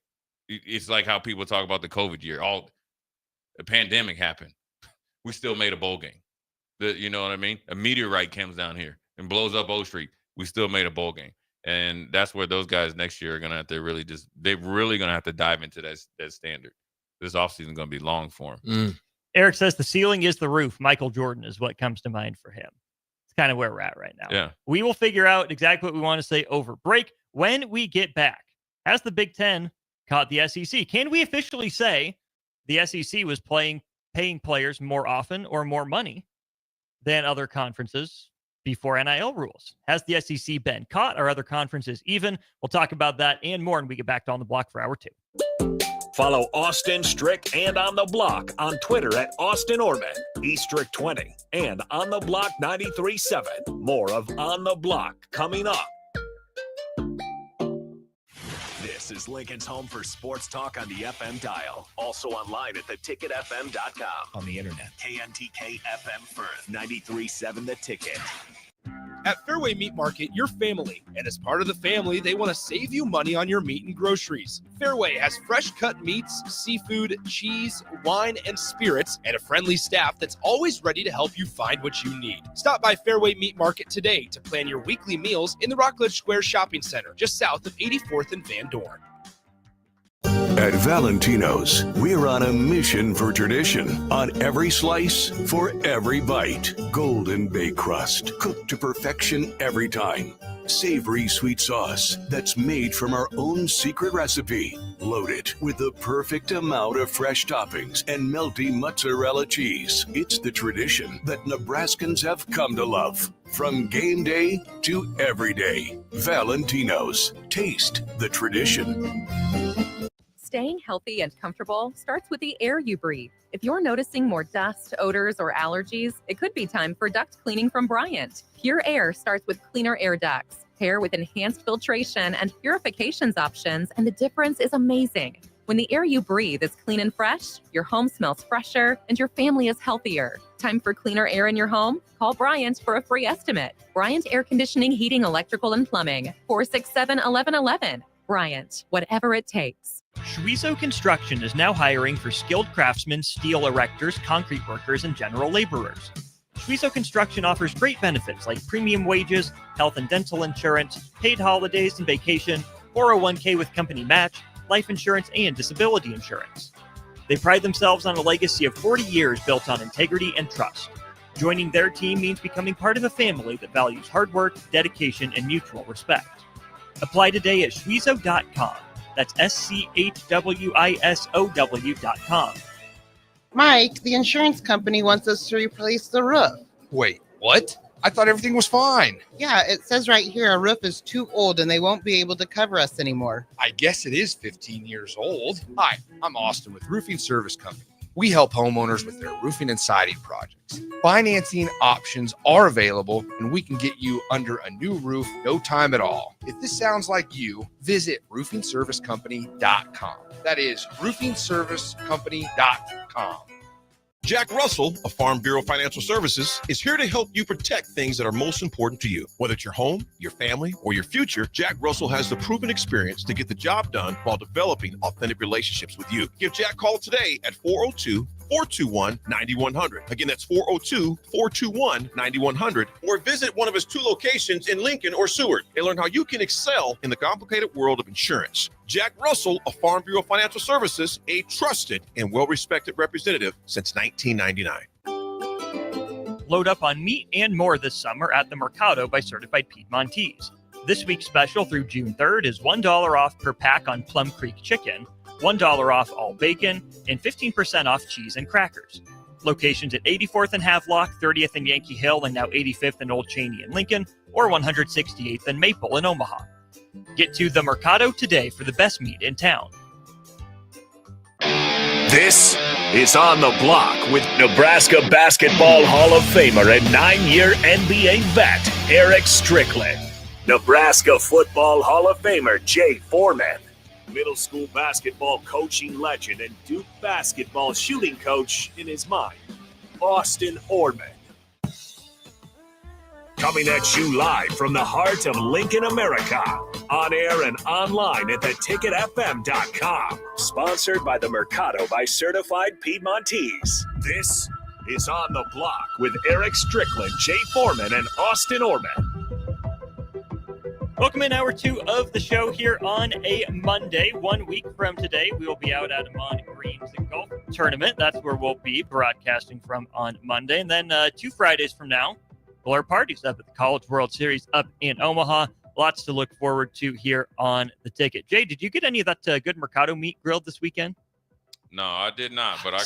it's like how people talk about the COVID year. The pandemic happened, we still made a bowl game. You know what I mean? A meteorite comes down here and blows up O Street, we still made a bowl game. And that's where those guys next year are going to have to they're really going to have to dive into that standard. This offseason is going to be long for them. Eric says the ceiling is the roof. Michael Jordan is what comes to mind for him. It's kind of where we're at right now. Yeah. We will figure out exactly what we want to say over break. When we get back, has the Big Ten caught the SEC? Can we officially say the SEC was paying players more often or more money than other conferences before NIL rules? Has the SEC been caught? Are other conferences even? We'll talk about that and more when we get back to On the Block for Hour 2. Follow Austin Strick and On the Block on Twitter at Austin Orman, eStrick20, and On the Block 93.7. More of On the Block coming up. This is Lincoln's home for sports talk on the FM dial. Also online at theticketfm.com. On the internet. KNTK FM Firth, 93.7 The Ticket. At Fairway Meat Market, you're family. And as part of the family, they want to save you money on your meat and groceries. Fairway has fresh cut meats, seafood, cheese, wine, and spirits, and a friendly staff that's always ready to help you find what you need. Stop by Fairway Meat Market today to plan your weekly meals in the Rockledge Square Shopping Center, just south of 84th and Van Dorn. At Valentino's, we're on a mission for tradition. On every slice, for every bite. Golden baked crust, cooked to perfection every time. Savory sweet sauce that's made from our own secret recipe. Loaded with the perfect amount of fresh toppings and melty mozzarella cheese. It's the tradition that Nebraskans have come to love. From game day to every day. Valentino's. Taste the tradition. Staying healthy and comfortable starts with the air you breathe. If you're noticing more dust, odors, or allergies, it could be time for duct cleaning from Bryant. Pure Air starts with cleaner air ducts. Pair with enhanced filtration and purifications options, and the difference is amazing. When the air you breathe is clean and fresh, your home smells fresher, and your family is healthier. Time for cleaner air in your home? Call Bryant for a free estimate. Bryant Air Conditioning, Heating, Electrical, and Plumbing. 467-1111. Bryant, whatever it takes. Schweizo Construction is now hiring for skilled craftsmen, steel erectors, concrete workers, and general laborers. Schweizo Construction offers great benefits like premium wages, health and dental insurance, paid holidays and vacation, 401k with company match, life insurance, and disability insurance. They pride themselves on a legacy of 40 years built on integrity and trust. Joining their team means becoming part of a family that values hard work, dedication, and mutual respect. Apply today at schweizo.com. That's SCHWISOW.com. Mike, the insurance company wants us to replace the roof. Wait, what? I thought everything was fine. Yeah, it says right here our roof is too old and they won't be able to cover us anymore. I guess it is 15 years old. Hi, I'm Austin with Roofing Service Company. We help homeowners with their roofing and siding projects. Financing options are available, and we can get you under a new roof no time at all. If this sounds like you, visit roofingservicecompany.com. That is roofingservicecompany.com. Jack Russell of Farm Bureau Financial Services is here to help you protect things that are most important to you. Whether it's your home, your family, or your future, Jack Russell has the proven experience to get the job done while developing authentic relationships with you. Give Jack a call today at 402-421-9100. Again, that's 402-421-9100. Or visit one of his 2 locations in Lincoln or Seward and learn how you can excel in the complicated world of insurance. Jack Russell of Farm Bureau Financial Services, a trusted and well-respected representative since 1999. Load up on meat and more this summer at the Mercado by Certified Piedmontese. This week's special through June 3rd is $1 off per pack on Plum Creek chicken, $1 off all bacon, and 15% off cheese and crackers. Locations at 84th and Havelock, 30th and Yankee Hill, and now 85th and Old Cheney in Lincoln, or 168th and Maple in Omaha. Get to the Mercado today for the best meat in town. This is On the Block with Nebraska Basketball Hall of Famer and 9-year NBA vet, Eric Strickland. Nebraska Football Hall of Famer, Jay Foreman. Middle school basketball coaching legend and Duke basketball shooting coach in his mind, Austin Orman. Coming at you live from the heart of Lincoln, America. On air and online at theticketfm.com. Sponsored by the Mercado by Certified Piedmontese. This is On the Block with Eric Strickland, Jay Foreman, and Austin Orman. Welcome in hour 2 of the show here on a Monday. 1 week from today, we will be out at Amon Green's golf tournament. That's where we'll be broadcasting from on Monday. And then 2 Fridays from now, our parties up at the College World Series up in Omaha. Lots to look forward to here on the ticket. Jay, did you get any of that good Mercado meat grilled this weekend? No, I did not. But I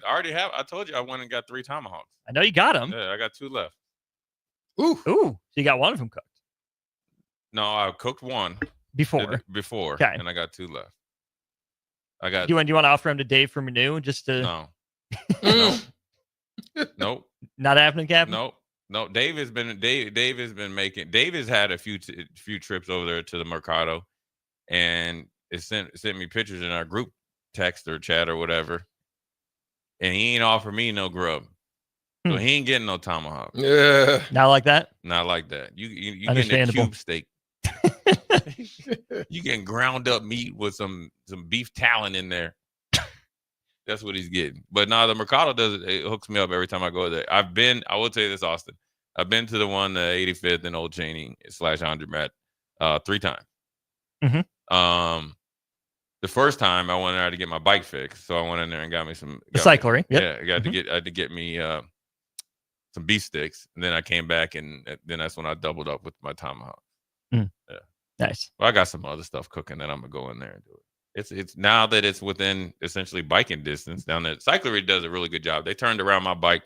already have. I told you I went and got 3 tomahawks. I know you got them. Yeah, I got 2 left. Ooh. So you got one of them cooked? No, I cooked one before. Okay. And I got 2 left. Do you want to offer them to Dave for menu just to? No. Nope. Not happening, Captain. Nope. No, Dave has had a few trips over there to the Mercado, and it sent me pictures in our group text or chat or whatever, and he ain't offer me no grub, so he ain't getting no tomahawk. Yeah, not like that. Not like that. You getting a cube steak. You getting ground up meat with some beef talon in there. That's what he's getting. But no, the Mercado it hooks me up every time I go there. I will tell you this, Austin. I've been to the one, 85th and Old Cheney / Laundromat 3 times. Mm-hmm. The first time I went there to get my bike fixed, so I went in there and got me some cyclery. Yeah, I had to get me some beef sticks, and then I came back, and then that's when I doubled up with my tomahawk. Yeah, nice. Well, I got some other stuff cooking that I'm gonna go in there and do it. It's now that it's within essentially biking distance down there. Cyclery does a really good job. They turned around my bike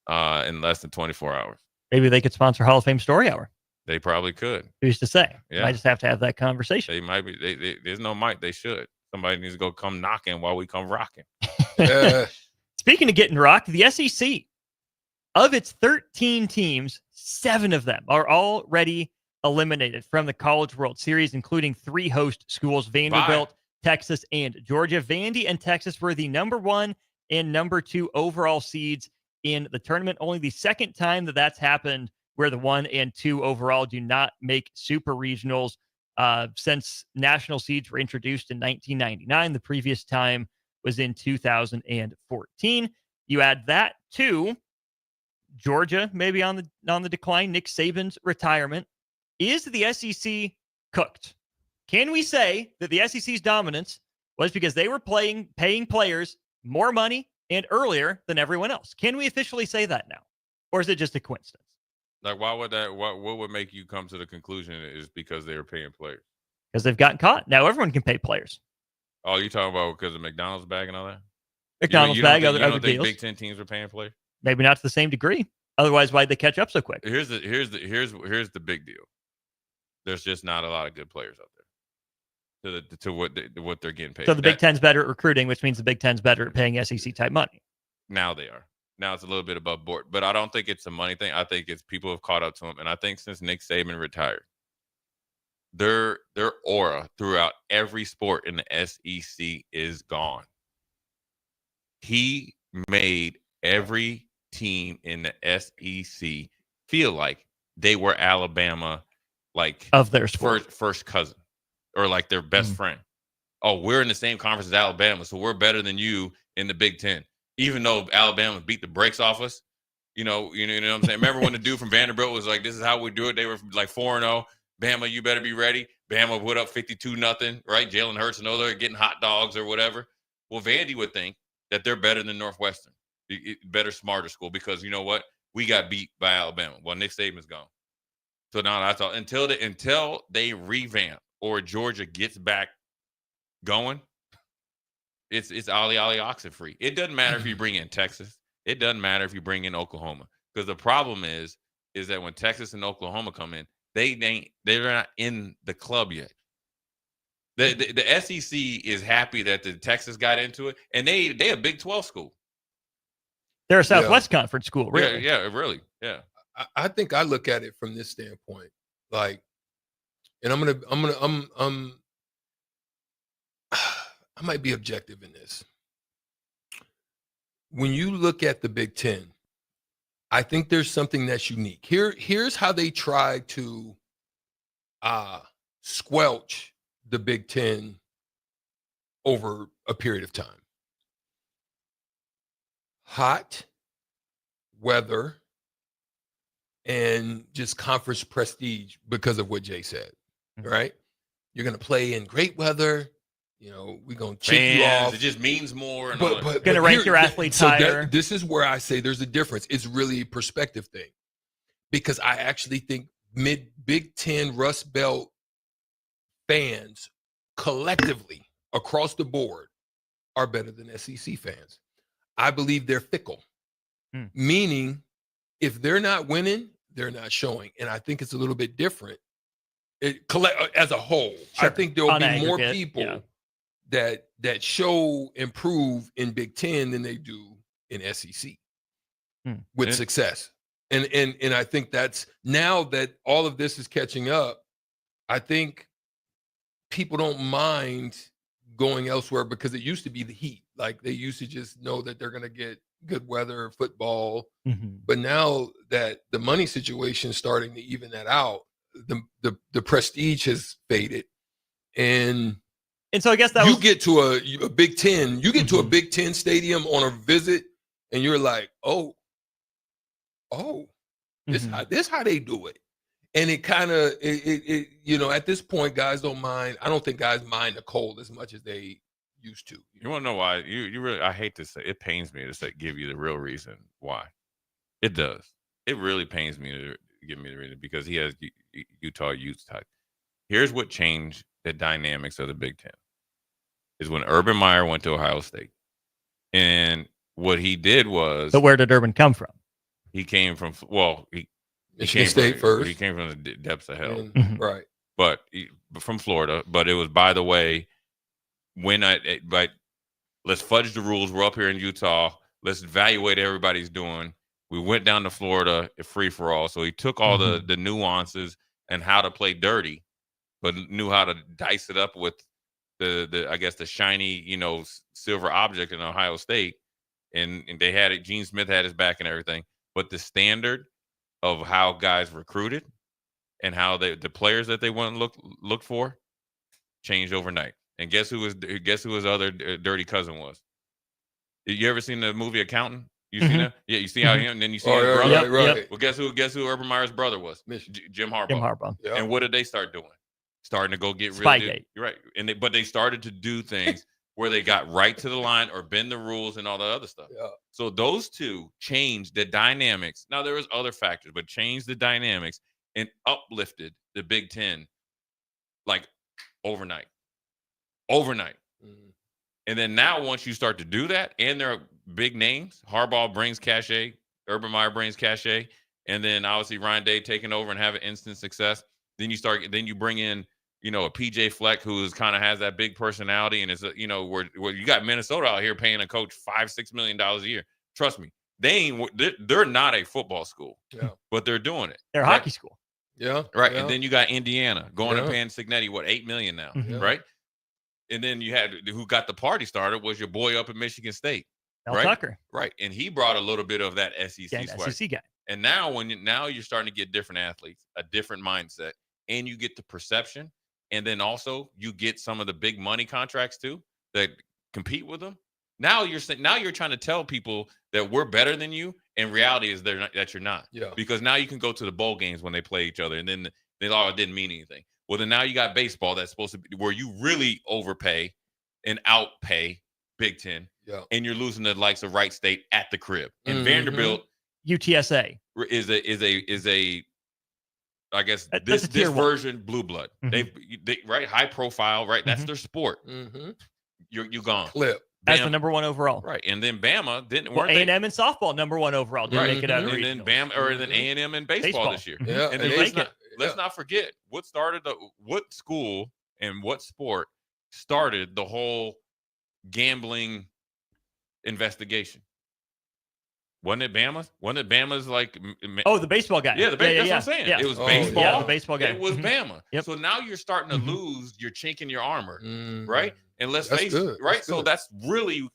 in less than 24 hours. Maybe they could sponsor Hall of Fame Story Hour. They probably could. Who's to say? Yeah. I just have to have that conversation. They might be. There's no might. They should. Somebody needs to go come knocking while we come rocking. Speaking of getting rocked, the SEC, of its 13 teams, 7 of them are already eliminated from the College World Series, including 3 host schools, Vanderbilt, Texas, and Georgia. Vandy and Texas were the number 1 and number 2 overall seeds in the tournament. Only the second time that's happened where the 1 and 2 overall do not make super regionals since national seeds were introduced in 1999. The previous time was in 2014. You add that to Georgia maybe on the decline, Nick Saban's retirement. Is the SEC cooked? Can we say that the SEC's dominance was because they were paying players more money and earlier than everyone else? Can we officially say that now? Or is it just a coincidence? Like, why would that? What would make you come to the conclusion is because they were paying players? Because they've gotten caught. Now everyone can pay players. Oh, you talking about because of McDonald's bag and all that? McDonald's you don't bag, think, other you don't other think deals. Big Ten teams were paying players? Maybe not to the same degree. Otherwise, why'd they catch up so quick? Here's the big deal. There's just not a lot of good players out there to what they're getting paid. So the Big Ten's better at recruiting, which means the Big Ten's better at paying SEC type money. Now they are. Now it's a little bit above board, but I don't think it's a money thing. I think it's people have caught up to them, and I think since Nick Saban retired, their aura throughout every sport in the SEC is gone. He made every team in the SEC feel like they were Alabama, like of their sport. first cousin, or like their best friend. Oh, we're in the same conference as Alabama, so we're better than you in the Big Ten. Even though Alabama beat the brakes off us, you know what I'm saying? Remember when the dude from Vanderbilt was like, "This is how we do it." They were like 4-0. Bama, you better be ready. Bama put up 52-0, right? Jalen Hurts and they're getting hot dogs or whatever. Well, Vandy would think that they're better than Northwestern, better, smarter school, because you know what? We got beat by Alabama. Well, Nick Saban's gone. So now that's all. Until they revamp or Georgia gets back going, it's ollie oxen free. It doesn't matter if you bring in Texas. It doesn't matter if you bring in Oklahoma, because the problem is that when Texas and Oklahoma come in, they're not in the club yet. The SEC is happy that the Texas got into it, and they a Big 12 school. They're a Southwest Conference school, really. Yeah, really. Yeah. I think I look at it from this standpoint, like, and I might be objective in this. When you look at the Big Ten, I think there's something that's unique. Here's how they try to squelch the Big Ten over a period of time. Hot weather and just conference prestige because of what Jay said, right? You're going to play in great weather. We're going to check you off. It just means more. But going to rank your athletes higher. This is where I say there's a difference. It's really a perspective thing, because I actually think Big Ten Rust Belt fans collectively across the board are better than SEC fans. I believe they're fickle, meaning if they're not winning, they're not showing. And I think it's a little bit different as a whole. Sure. I think there will On be more aggregate, people that show improve in Big Ten than they do in SEC with success. And I think that's, now that all of this is catching up, I think people don't mind going elsewhere, because it used to be the heat. Like, they used to just know that they're going to get good weather, football. But now that the money situation is starting to even that out, the prestige has faded. And so I guess that you get to a Big Ten, you get to a Big Ten stadium on a visit, and you're like, oh, this how they do it. And it kind of, at this point, guys don't mind. I don't think guys mind the cold as much as they used to. You want to know why? You really, I hate to say, it pains me to give you the real reason why. It does. It really pains me to give me the reason, because he has Utah youth type. Here's what changed the dynamics of the Big Ten. Is when Urban Meyer went to Ohio State. And what he did was... But where did Urban come from? He came from, he Michigan came State from, first. He came from the depths of hell. Right. But from Florida. But it was, by the way, let's fudge the rules. We're up here in Utah. Let's evaluate what everybody's doing. We went down to Florida, free for all. So he took all the nuances and how to play dirty, but knew how to dice it up with the shiny, silver object in Ohio State. And they had it. Gene Smith had his back and everything. But the standard of how guys recruited and how the players that they went and look for changed overnight. And guess who his other dirty cousin was? You ever seen the movie Accountant? You seen that? Yeah, you see how him, and then you see his brother. Right. Well, guess who Urban Meyer's brother was? Jim Harbaugh. Jim Harbaugh. Yep. And what did they start doing? Starting to go get Spygate. You're right. But they started to do things where they got right to the line or bend the rules and all the other stuff. Yeah. So those two changed the dynamics. Now there was other factors, but changed the dynamics and uplifted the Big Ten like overnight. And then now once you start to do that, and they're big names, Harbaugh brings cachet, Urban Meyer brings cachet, and then obviously Ryan Day taking over and having instant success. Then you bring in, a PJ Fleck who has that big personality, and it's where you got Minnesota out here paying a coach $5-6 million a year. Trust me, they're not a football school, but they're doing it. They're a hockey school. Yeah. Right. Yeah. And then you got Indiana going and paying Cignetti, $8 million now, right? And then you had who got the party started was your boy up at Michigan State. Mel Tucker. Right. And he brought a little bit of that SEC swag. SEC guy. And now now you're starting to get different athletes, a different mindset, and you get the perception. And then also you get some of the big money contracts too that compete with them. Now you're trying to tell people that we're better than you, and reality is that you're not. Yeah. Because now you can go to the bowl games when they play each other, and then they all it didn't mean anything. Well, then now you got baseball that's supposed to be where you really overpay and outpay Big Ten, and you're losing the likes of Wright State at the crib. And Vanderbilt, UTSA is a I guess that's this version blue blood. They right high profile, right? That's their sport. You gone. Clip. As the number 1 overall. Right. And then Bama didn't Well, A&M in softball, number 1 overall. Didn't make it out of and then Bama or then A&M in baseball this year. Yeah. And then let's not forget what school and what sport started the whole gambling investigation. Wasn't it Bama? Wasn't it Bama's like? The baseball guy. Yeah, that's what I'm saying. Yeah. It was baseball. Yeah, the baseball guy. It was Bama. Yep. So now you're starting to lose your chink in your armor, right? And let's That's face good. it, right? That's So good. that's really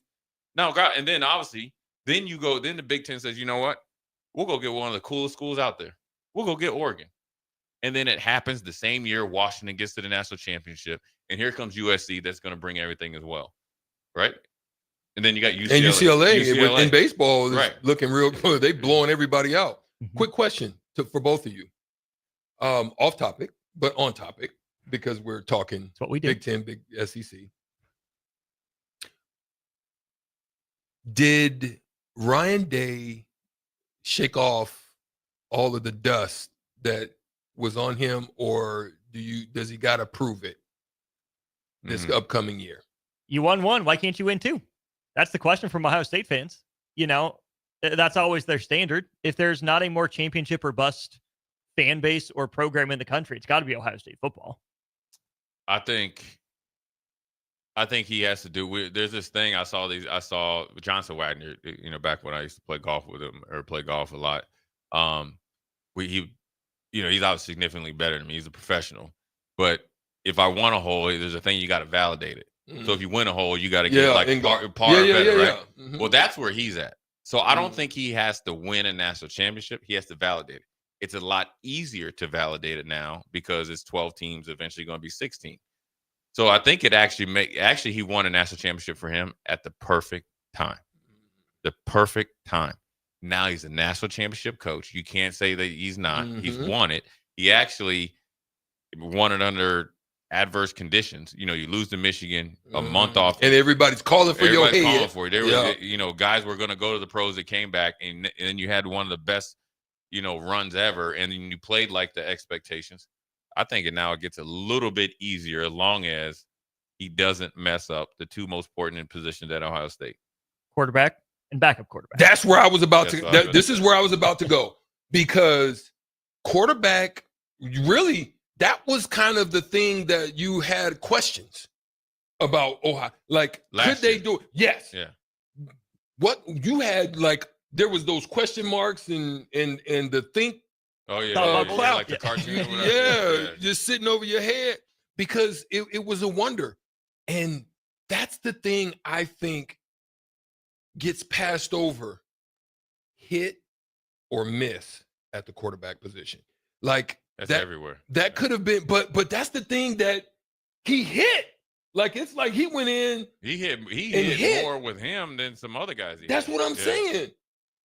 now, God. And then obviously, then the Big Ten says, you know what? We'll go get one of the coolest schools out there. We'll go get Oregon. And then it happens the same year Washington gets to the national championship, and here comes USC that's going to bring everything as well, right? And then you got UCLA. And UCLA. In baseball is Right. looking real good. They blowing everybody out. Quick question for both of you. Off topic, but on topic, because we're talking That's what we do. Big Ten, Big SEC. Did Ryan Day shake off all of the dust that was on him, or does he got to prove it this upcoming year? You won 1. Why can't you win 2? That's the question from Ohio State fans. That's always their standard. If there's not a more championship or bust fan base or program in the country, it's got to be Ohio State football. I think he has to do. There's this thing I saw Johnson Wagner. Back when I used to play golf with him or play golf a lot. He's obviously significantly better than me. He's a professional. But if I want a hole, there's a thing you got to validate it. So if you win a hole, you got to get par better, right? Well, that's where he's at. So I don't think he has to win a national championship. He has to validate it. It's a lot easier to validate it now because it's 12 teams, eventually going to be 16. So I think it actually he won a national championship for him at the perfect time. The perfect time. Now he's a national championship coach. You can't say that he's not. He's won it. He actually won it under adverse conditions. You lose to Michigan, a month off, and everybody's calling for your head. Calling for it. Guys were going to go to the pros that came back, and then you had one of the best, runs ever, and then you played like the expectations. I think it gets a little bit easier as long as he doesn't mess up the 2 most important positions at Ohio State: quarterback and backup quarterback. That's where I was about to. This is where I was about to go, because quarterback really. That was kind of the thing that you had questions about Ohio. Like, could they do it? Yes. Yeah. What you had, there was those question marks and the think. Oh, yeah. Like the cartoon. Or whatever. Just sitting over your head, because it was a wonder. And that's the thing I think gets passed over, hit or miss at the quarterback position. That's everywhere. That could have been, but that's the thing that he hit. It's like he went in. He hit more with him than some other guys. That's what I'm saying.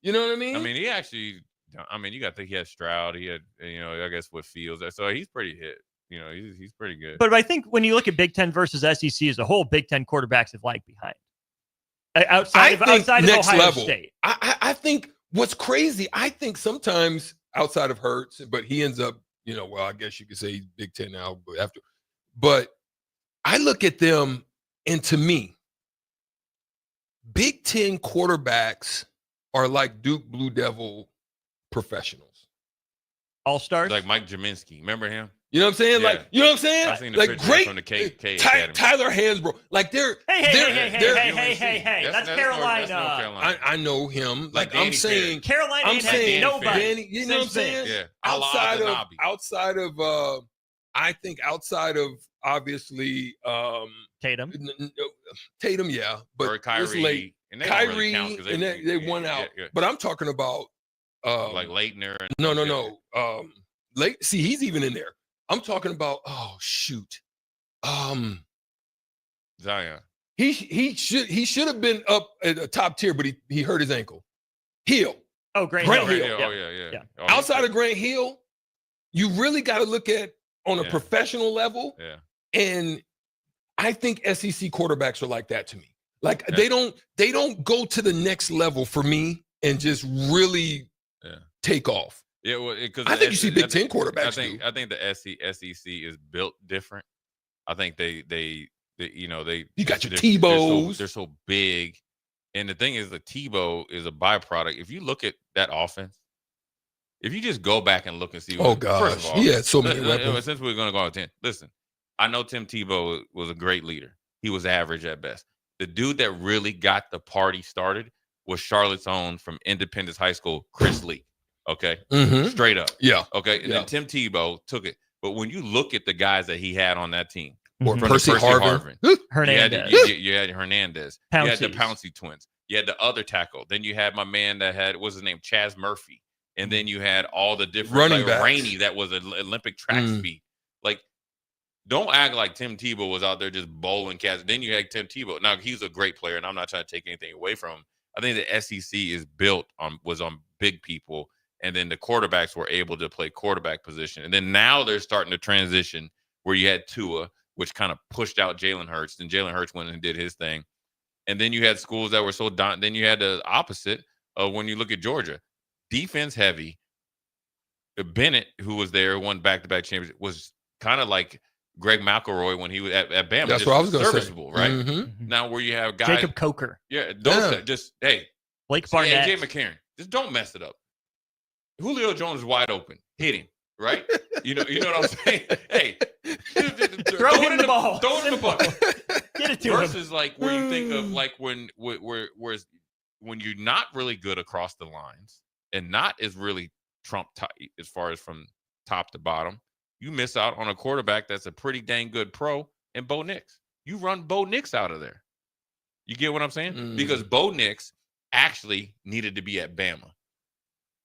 You know what I mean? I mean, you got to think he had Stroud. He had, I guess with Fields. So he's pretty hit. He's pretty good. But I think when you look at Big Ten versus SEC as a whole, Big Ten quarterbacks have lagged behind. Outside of Ohio State. I think what's crazy, I think sometimes outside of Hurts, but he ends up, I guess you could say he's Big Ten now, but I look at them, and to me, Big Ten quarterbacks are like Duke Blue Devil professionals. All-stars? Like Mike Jaminski. Remember him? You know what I'm saying? Yeah. Like, you know what I'm saying? I seen the like picture great from the K Academy. Tyler Hansbrough. Like they're Hey, that's Carolina. That's North Carolina. I know him. Like Danny I'm saying, Carolina I'm ain't saying nobody. Danny, you know what I'm saying? Yeah. Outside of I think outside of obviously Tatum. Tatum, yeah, but or Kyrie, it's late. and they Kyrie, don't really count 'cause and they won out. Yeah. But I'm talking about like Leitner. And no. Late. See, he's even in there. I'm talking about. Oh shoot. Zion. He should have been up at a top tier, but he hurt his ankle. Hill. Oh, Grant Hill. Oh yeah. Oh, Outside of Grant Hill, you really got to look at on a professional level. Yeah. And I think SEC quarterbacks are like that to me. Like they don't go to the next level for me and just really take off. Yeah, well, because I think you see Big Ten quarterbacks. I think the SEC is built different. I think they you got your Tebows. They're so big, and the thing is, the Tebow is a byproduct. If you look at that offense, if you just go back and look and see, first of all, he had so many weapons. Since we're going to go on 10, listen, I know Tim Tebow was a great leader. He was average at best. The dude that really got the party started was Charlotte's own from Independence High School, Chris Lee. Okay. Straight up. Yeah. Okay. And then Tim Tebow took it. But when you look at the guys that he had on that team, or from Percy Harvin. Hernandez. You had Hernandez. Pouncies. You had the Pouncey twins. You had the other tackle. Then you had my man that had, what's his name? Chaz Murphy. And then you had all the different running backs. Rainey that was an Olympic track speed. Like, don't act like Tim Tebow was out there just bowling cats. Then you had Tim Tebow. Now, he's a great player, and I'm not trying to take anything away from him. I think the SEC is was on big people. And then the quarterbacks were able to play quarterback position. And then now they're starting to transition where you had Tua, which kind of pushed out Jalen Hurts. Then Jalen Hurts went and did his thing. And then you had schools that were so dominant. Then you had the opposite of when you look at Georgia. Defense heavy. Bennett, who was there, won back-to-back championship, was kind of like Greg McElroy when he was at Bama. That's what I was going to say. Serviceable, right? Now where you have guys. Jacob Coker. Yeah. Those just, Blake Barnett. AJ McCarron. Just don't mess it up. Julio Jones is wide open. Hit him, right? You know what I'm saying? Hey, throw him the ball. Throw him the ball. Get it to him. Versus like where you think of like when you're not really good across the lines and not as really Trump tight as far as from top to bottom, you miss out on a quarterback that's a pretty dang good pro and Bo Nix. You run Bo Nix out of there. You get what I'm saying? Because Bo Nix actually needed to be at Bama.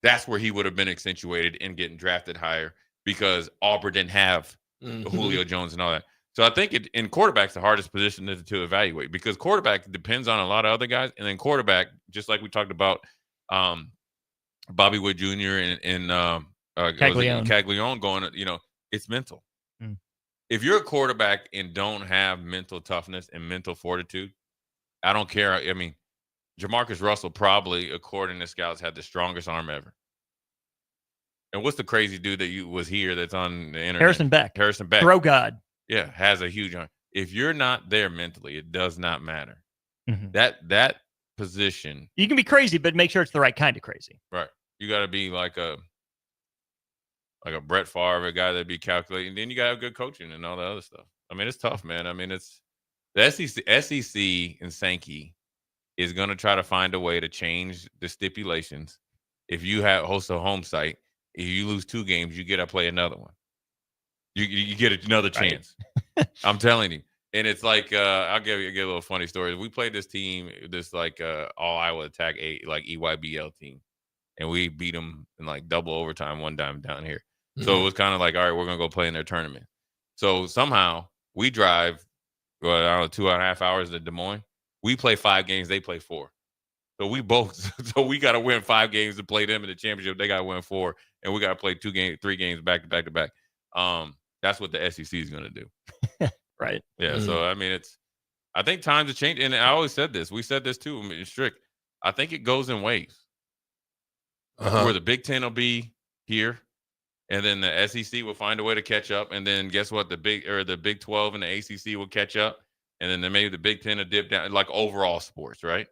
That's where he would have been accentuated in getting drafted higher because Auburn didn't have Julio Jones and all that. So I think in quarterback's the hardest position to evaluate because quarterback depends on a lot of other guys. And then quarterback, just like we talked about Bobby Wood Jr. and Caglione going, it's mental. If you're a quarterback and don't have mental toughness and mental fortitude, I don't care. I mean, Jamarcus Russell probably, according to scouts, had the strongest arm ever. And what's the crazy dude that was here that's on the internet? Harrison Beck. Throw God. Yeah, has a huge arm. If you're not there mentally, it does not matter. That position. You can be crazy, but make sure it's the right kind of crazy. Right. You got to be like a Brett Favre, a guy that be calculating. And then you got to have good coaching and all the other stuff. I mean, it's tough, man. I mean, it's the SEC and Sankey is going to try to find a way to change the stipulations. If you host a home site, if you lose 2 games, you get to play another one. You get another chance. I'm telling you. And it's like I'll give a little funny story. We played this team, this like all Iowa attack EYBL team, and we beat them in like double overtime one time down here. So it was kind of like, all right, we're gonna go play in their tournament. So somehow we drive, I don't know, 2.5 hours to Des Moines. We play 5 games, they play 4. So we got to win 5 games to play them in the championship. They got to win 4, and we got to play 3 games back to back. That's what the SEC is going to do. Right. Yeah. So, I mean, I think times have changed. And I always said this. We said this too, Strick. I think it goes in waves. Where the Big Ten will be here, and then the SEC will find a way to catch up. And then guess what? The Big 12 and the ACC will catch up. And then maybe the Big Ten will dip down, like overall sports, right?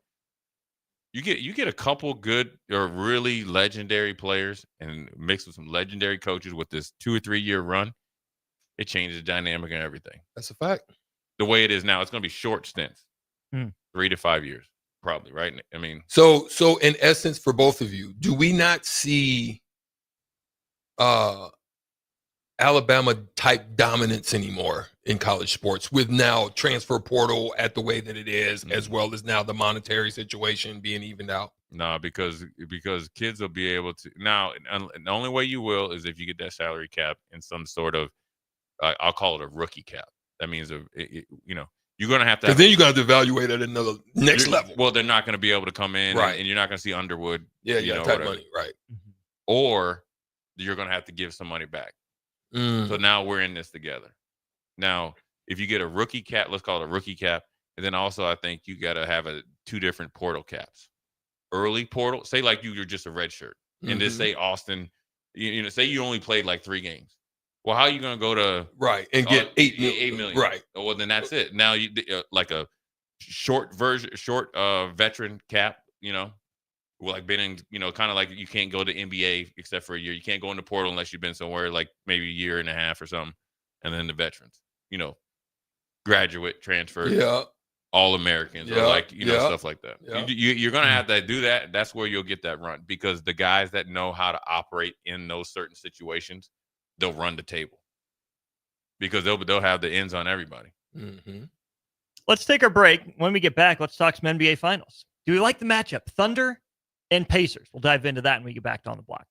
You get a couple good or really legendary players and mixed with some legendary coaches with this 2 or 3 year run, it changes the dynamic and everything. That's a fact. The way it is now, it's going to be short stints, Hmm. 3 to 5 years, probably, right? I mean, So in essence, for both of you, do we not see Alabama type dominance anymore in college sports with now transfer portal at the way that it is, as well as now the monetary situation being evened out? no, because kids will be able to now. And the only way you will is if you get that salary cap in some sort of, I'll call it a rookie cap. That means you're going to have to. Because then you're going to evaluate at another next level. Well, they're not going to be able to come in, Right. and you're not going to see Underwood. Type whatever. money, right? Or you're going to have to give some money back. So now we're in this together. Now, if you get a rookie cap, let's call it a rookie cap, and then also I think you got to have two different portal caps. Early portal, say like you're just a red shirt, and just say Austin, say you only played like 3 games. Well, how are you going to go to and get 8 million? Right. Well, then that's it. Now you like a short veteran cap, like been in, kind of like you can't go to NBA except for a year. You can't go in the portal unless you've been somewhere like maybe a year and a half or something. And then the veterans, graduate transfer, all Americans, or stuff like that. Yeah. You're going to have to do that. That's where you'll get that run, because the guys that know how to operate in those certain situations, they'll run the table because they'll have the ends on everybody. Mm-hmm. Let's take our break. When we get back, let's talk some NBA Finals. Do we like the matchup? Thunder and Pacers. We'll dive into that when we get back to On the Block.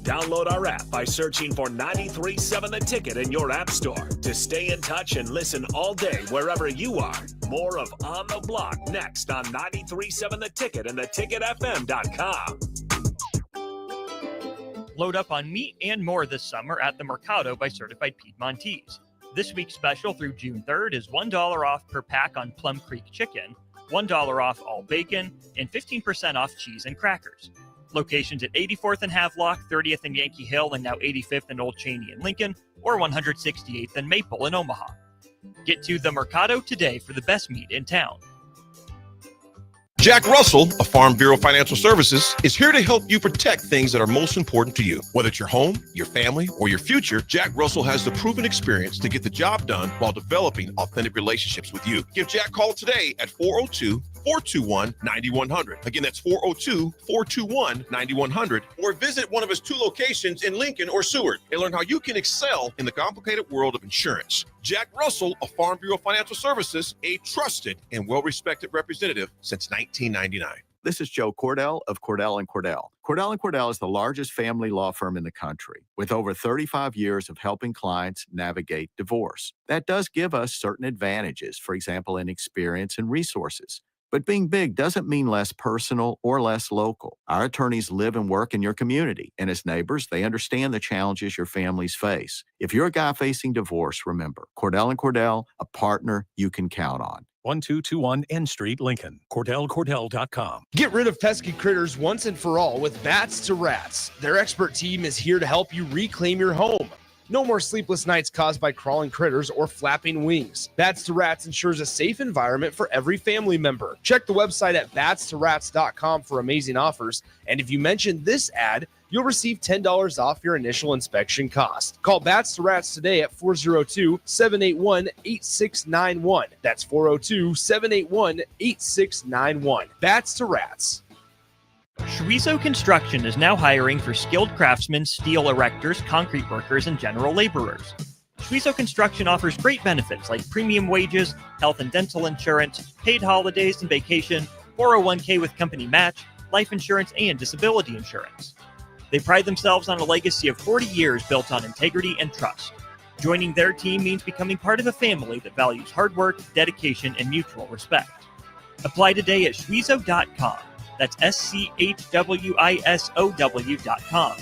Download our app by searching for 93.7 The Ticket in your app store to stay in touch and listen all day wherever you are. More of On the Block next on 93.7 The Ticket and theticketfm.com. Load up on meat and more this summer at the Mercado by Certified Piedmontese. This week's special through June 3rd is $1 off per pack on Plum Creek chicken, $1 off all bacon, and 15% off cheese and crackers. Locations at 84th and Havelock, 30th and Yankee Hill, and now 85th and Old Cheney in Lincoln, or 168th and Maple in Omaha. Get to the Mercado today for the best meat in town. Jack Russell of Farm Bureau Financial Services is here to help you protect things that are most important to you. Whether it's your home, your family, or your future, Jack Russell has the proven experience to get the job done while developing authentic relationships with you. Give Jack a call today at 402-421-9100. Again, that's 402-421-9100. Or visit one of his 2 locations in Lincoln or Seward and learn how you can excel in the complicated world of insurance. Jack Russell of Farm Bureau Financial Services, a trusted and well-respected representative since 1999. This is Joe Cordell of Cordell & Cordell. Cordell & Cordell is the largest family law firm in the country, with over 35 years of helping clients navigate divorce. That does give us certain advantages, for example, in experience and resources. But being big doesn't mean less personal or less local. Our attorneys live and work in your community, and as neighbors, they understand the challenges your families face. If you're a guy facing divorce, remember, Cordell & Cordell, a partner you can count on. 1221 N Street, Lincoln. CordellCordell.com. Get rid of pesky critters once and for all with Bats to Rats. Their expert team is here to help you reclaim your home. No more sleepless nights caused by crawling critters or flapping wings. Bats to Rats ensures a safe environment for every family member. Check the website at batstorats.com for amazing offers. And if you mention this ad, you'll receive $10 off your initial inspection cost. Call Bats to Rats today at 402-781-8691. That's 402-781-8691. Bats to Rats. Schweizo Construction is now hiring for skilled craftsmen, steel erectors, concrete workers, and general laborers. Schweizo Construction offers great benefits like premium wages, health and dental insurance, paid holidays and vacation, 401k with company match, life insurance, and disability insurance. They pride themselves on a legacy of 40 years built on integrity and trust. Joining their team means becoming part of a family that values hard work, dedication, and mutual respect. Apply today at schweizo.com. That's schwisow.com.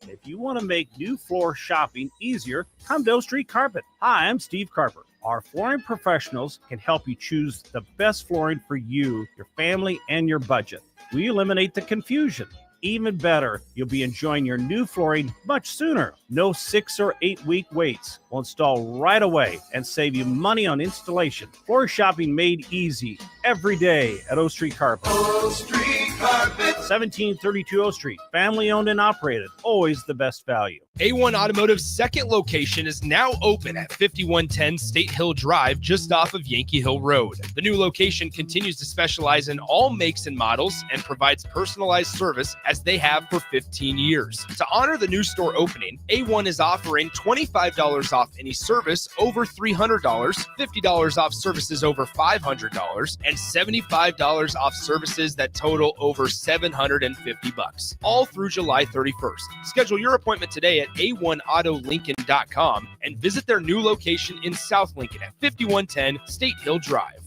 If you want to make new floor shopping easier, come to Oak Street Carpet. Hi, I'm Steve Carper. Our flooring professionals can help you choose the best flooring for you, your family, and your budget. We eliminate the confusion. even better, you'll be enjoying your new flooring much sooner. No 6 or 8 week waits. We'll install right away and save you money on installation. Floor shopping made easy every day at O Street Carpet. O Street Carpet. 1732 O Street. Family owned and operated. Always the best value. A1 Automotive's second location is now open at 5110 State Hill Drive, just off of Yankee Hill Road. The new location continues to specialize in all makes and models and provides personalized service as they have for 15 years. To honor the new store opening, A1 is offering $25 off any service over $300, $50 off services over $500, and $75 off services that total over $750, all through July 31st. Schedule your appointment today at a1autolincoln.com and visit their new location in South Lincoln at 5110 State Hill Drive.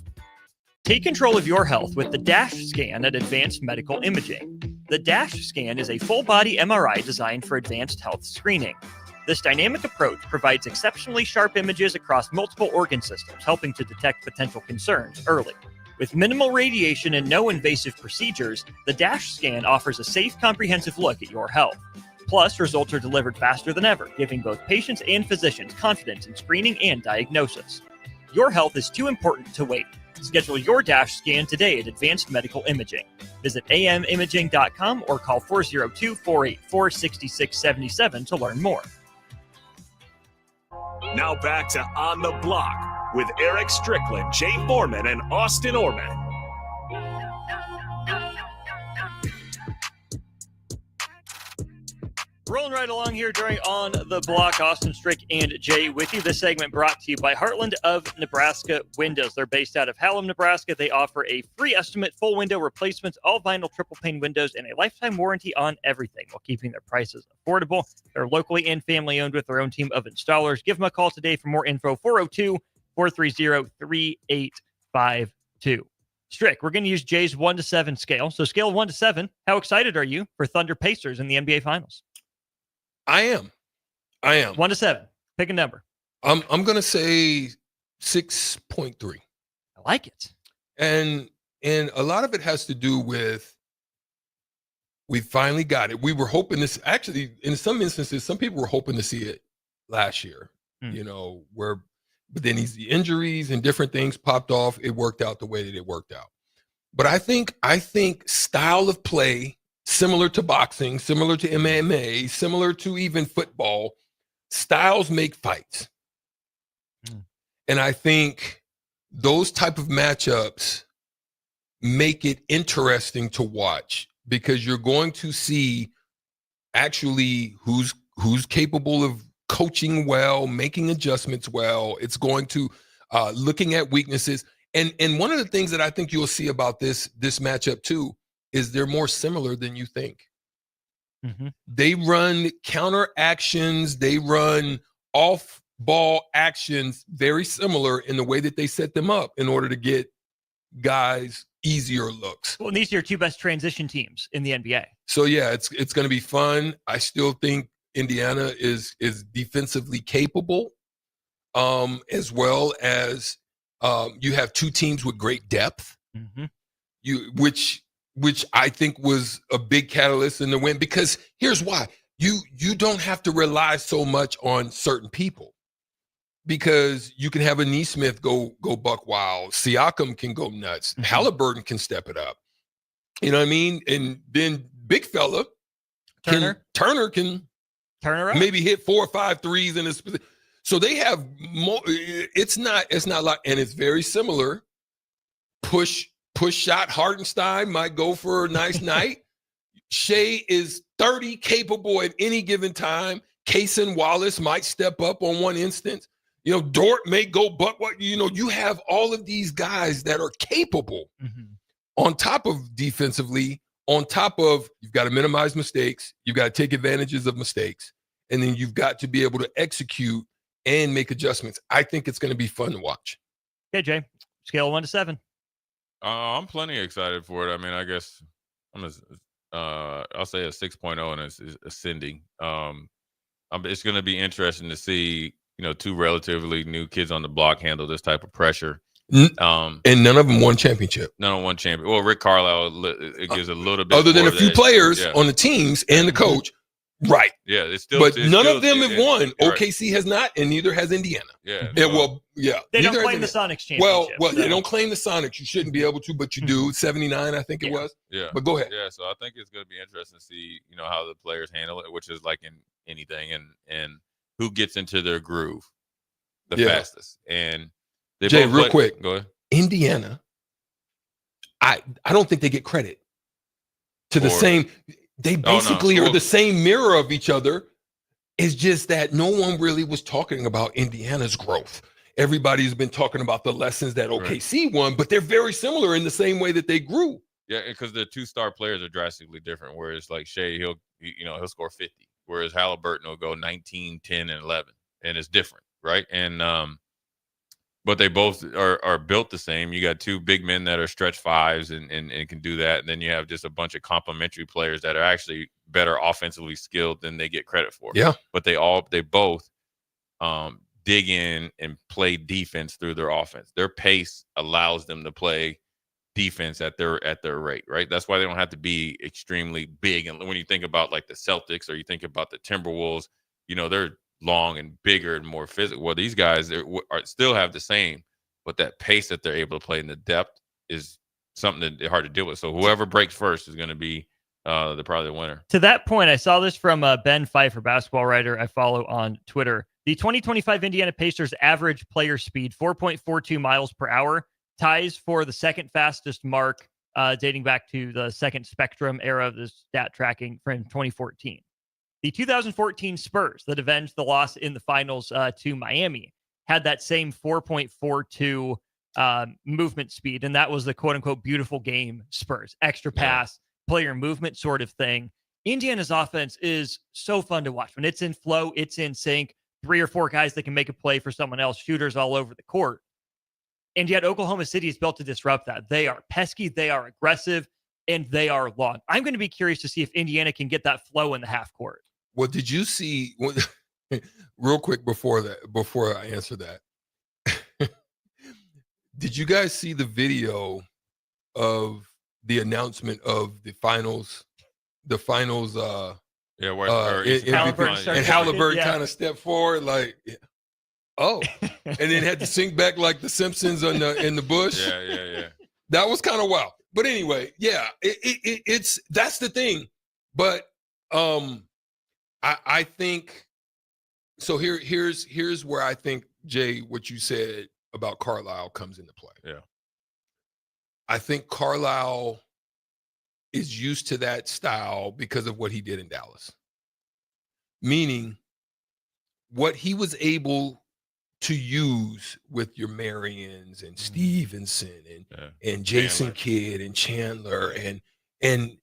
Take control of your health with the DASH scan at Advanced Medical Imaging. The DASH scan is a full-body MRI designed for advanced health screening. This dynamic approach provides exceptionally sharp images across multiple organ systems, helping to detect potential concerns early. With minimal radiation and no invasive procedures, the DASH scan offers a safe, comprehensive look at your health. Plus, results are delivered faster than ever, giving both patients and physicians confidence in screening and diagnosis. Your health is too important to wait. Schedule your DASH scan today at Advanced Medical Imaging. Visit amimaging.com or call 402-484-6677 to learn more. Now back to On the Block with Eric Strickland, Jay Foreman, and Austin Orman. Rolling right along here during On the Block, Austin Strick and Jay with you. This segment brought to you by Heartland of Nebraska Windows. They're based out of Hallam, Nebraska. They offer a free estimate, full window replacements, all vinyl triple pane windows, and a lifetime warranty on everything while keeping their prices affordable. They're locally and family owned with their own team of installers. Give them a call today for more info, 402-430-3852. Strick, we're going to use Jay's 1 to 7 scale. So scale 1 to 7, how excited are you for Thunder Pacers in the NBA Finals? I am. 1 to 7. Pick a number. I'm going to say 6.3. I like it. And a lot of it has to do with we finally got it. We were hoping this, actually, in some instances, some people were hoping to see it last year, but then the injuries and different things popped off. It worked out the way that it worked out. But I think style of play, similar to boxing, similar to MMA, similar to even football, styles make fights. And I think those type of matchups make it interesting to watch because you're going to see actually who's capable of coaching well, making adjustments well. It's going to looking at weaknesses. And one of the things that I think you'll see about this matchup too is they're more similar than you think. Mm-hmm. They run counter actions. They run off-ball actions very similar in the way that they set them up in order to get guys easier looks. Well, and these are your two best transition teams in the NBA. So, yeah, it's going to be fun. I still think Indiana is defensively capable, as well as you have two teams with great depth, which I think was a big catalyst in the win, because here's why. You don't have to rely so much on certain people, because you can have a Nesmith go buck wild. Siakam can go nuts. Halliburton can step it up. You know what I mean? And then big fella Turner can maybe hit 4 or 5 threes in this. So they have more. It's not like, and it's very similar. Push shot. Hartenstein might go for a nice night. Shea is 30 capable at any given time. Kaysen Wallace might step up on one instance. Dort may go buck what. You have all of these guys that are capable on top of defensively, on top of you've got to minimize mistakes. You've got to take advantages of mistakes. And then you've got to be able to execute and make adjustments. I think it's going to be fun to watch. Okay, Jay, scale 1 to 7. I'm plenty excited for it. I mean, I guess I'll say a 6.0, and it's ascending. It's going to be interesting to see, two relatively new kids on the block handle this type of pressure. And none of them won championship. None of one champion. Well, Rick Carlisle, it gives a little bit. Other than more a few that, players on the teams and the coach. Right. Yeah, it's still. But it's none still, of them have won. Right. OKC has not, and neither has Indiana. Yeah. Yeah, well, yeah. They don't neither claim the has Sonics championship. Well, so. they don't claim the Sonics. You shouldn't be able to, but you do. 79, I think it was. Yeah. But go ahead. Yeah, so I think it's going to be interesting to see, how the players handle it, which is like in anything, and who gets into their groove the fastest. And they Jay, both real quick. Go ahead. Indiana, I don't think they get credit to the same. They basically are the same mirror of each other. It's just that no one really was talking about Indiana's growth. Everybody's been talking about the lessons that OKC won, but they're very similar in the same way that they grew. Yeah, because the two star players are drastically different. Whereas like Shea, he'll score 50, whereas Halliburton will go 19, 10, and 11, and it's different, right? And but they both are built the same. You got two big men that are stretch fives and can do that. And then you have just a bunch of complementary players that are actually better offensively skilled than they get credit for. Yeah. But they both dig in and play defense through their offense. Their pace allows them to play defense at their rate, right? That's why they don't have to be extremely big. And when you think about like the Celtics or you think about the Timberwolves, they're long and bigger and more physical. Well, these guys still have the same, but that pace that they're able to play in the depth is something that they're hard to deal with. So whoever breaks first is going to be probably the winner. To that point, I saw this from Ben Pfeiffer, basketball writer I follow on Twitter. The 2025 Indiana Pacers average player speed, 4.42 miles per hour, ties for the second fastest mark dating back to the second Spectrum era of the stat tracking from 2014. The 2014 Spurs that avenged the loss in the finals to Miami had that same 4.42 movement speed, and that was the quote-unquote beautiful game Spurs. Extra pass, player movement sort of thing. Indiana's offense is so fun to watch. When it's in flow, it's in sync. 3 or 4 guys that can make a play for someone else, shooters all over the court. And yet Oklahoma City is built to disrupt that. They are pesky, they are aggressive, and they are long. I'm going to be curious to see if Indiana can get that flow in the half court. Well, did you see real quick before I answer that? Did you guys see the video of the announcement of the finals? The finals, where Halliburton kind of stepped forward, like, and then had to sink back like the Simpsons in the bush. Yeah. That was kind of wild. But anyway, it's that's the thing. But I think so. Here's where I think, Jay, what you said about Carlisle comes into play. Yeah, I think Carlisle is used to that style because of what he did in Dallas. Meaning, what he was able to use with your Marions and Stevenson and Jason Kidd and Chandler and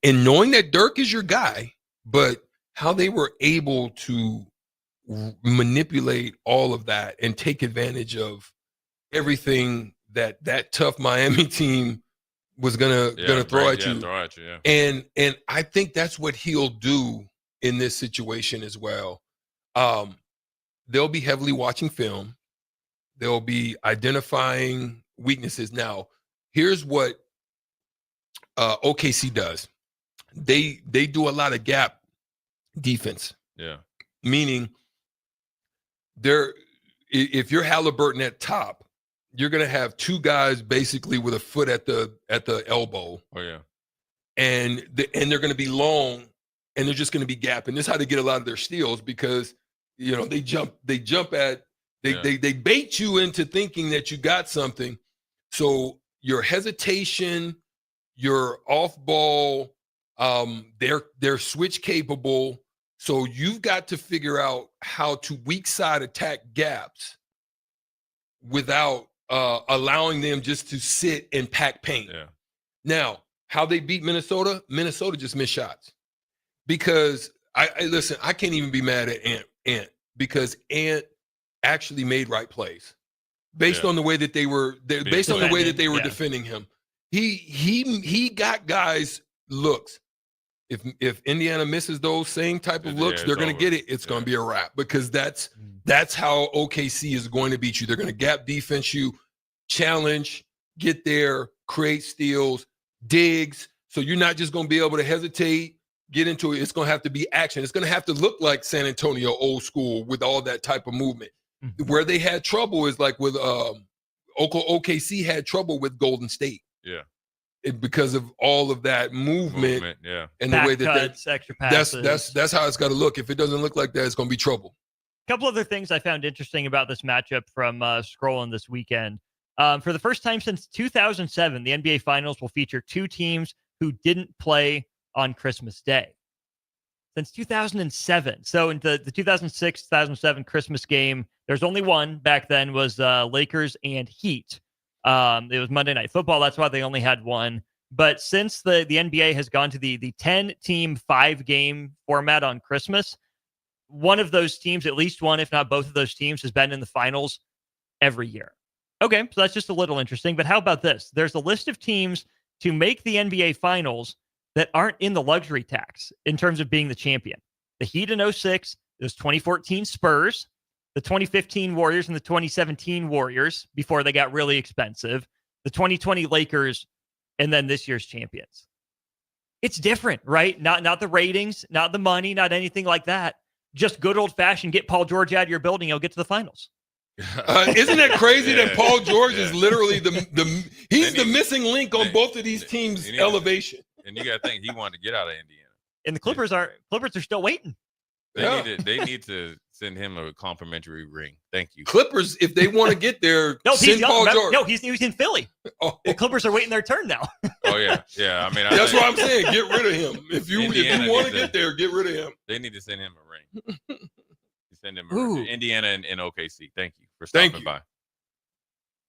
knowing that Dirk is your guy, but how they were able to manipulate all of that and take advantage of everything that tough Miami team was gonna throw at you. And I think that's what he'll do in this situation as well. They'll be heavily watching film. They'll be identifying weaknesses. Now, here's what OKC does. They do a lot of gap defense. Yeah. Meaning if you're Halliburton at top, you're going to have 2 guys basically with a foot at the elbow. Oh yeah. And they're going to be long and they're just going to be gapping. This is how they get a lot of their steals because they bait you into thinking that you got something. So your hesitation, your off ball, they're switch capable. So you've got to figure out how to weak side attack gaps without allowing them just to sit and pack paint. Yeah. Now, how they beat Minnesota? Minnesota just missed shots. Because listen, I can't even be mad at Ant because Ant actually made right plays based on the way that they were defending him. He got guys looks. If Indiana misses those same type of looks, they're going to get it. It's going to be a wrap because that's how OKC is going to beat you. They're going to gap defense you. challenge, get there, create steals, digs. So you're not just going to be able to hesitate, get into it. It's going to have to be action. It's going to have to look like San Antonio old school with all that type of movement. Where they had trouble is like with OKC had trouble with Golden State. Yeah. Because of all of that movement yeah. and Back the way that cuts, extra passes. that's how it's got to look. If it doesn't look like that, it's going to be trouble. A couple other things I found interesting about this matchup from scrolling this weekend. For the first time since 2007, the NBA Finals will feature two teams who didn't play on Christmas Day. Since 2007. So in the 2006-2007 Christmas game, there's only one back then was Lakers and Heat. It was Monday Night Football. That's why they only had one. But since the NBA has gone to the 10-team, 5-game format on Christmas, one of those teams, at least one, if not both of those teams, has been in the finals every year. Okay, so that's just a little interesting. But how about this? There's a list of teams to make the NBA Finals that aren't in the luxury tax in terms of being the champion. The Heat in 06, those 2014 Spurs, the 2015 Warriors and the 2017 Warriors before they got really expensive, the 2020 Lakers, and then this year's champions. It's different, right? Not the ratings, not the money, not anything like that. Just good old-fashioned get Paul George out of your building, you'll get to the finals. Isn't that crazy that Paul George is literally he's the missing link on both of these teams' elevation? And you got to think he wanted to get out of Indiana. And the Clippers are still waiting. They need to send him a complimentary ring. Thank you. Clippers, if they want to get there, send Paul George. No, he's in Philly. Oh. The Clippers are waiting their turn now. Oh yeah. I mean, that's what I'm saying. Get rid of him. If you want to get there, get rid of him. They need to send him a ring. Send him a ring. Indiana and OKC. Thank you for stopping by.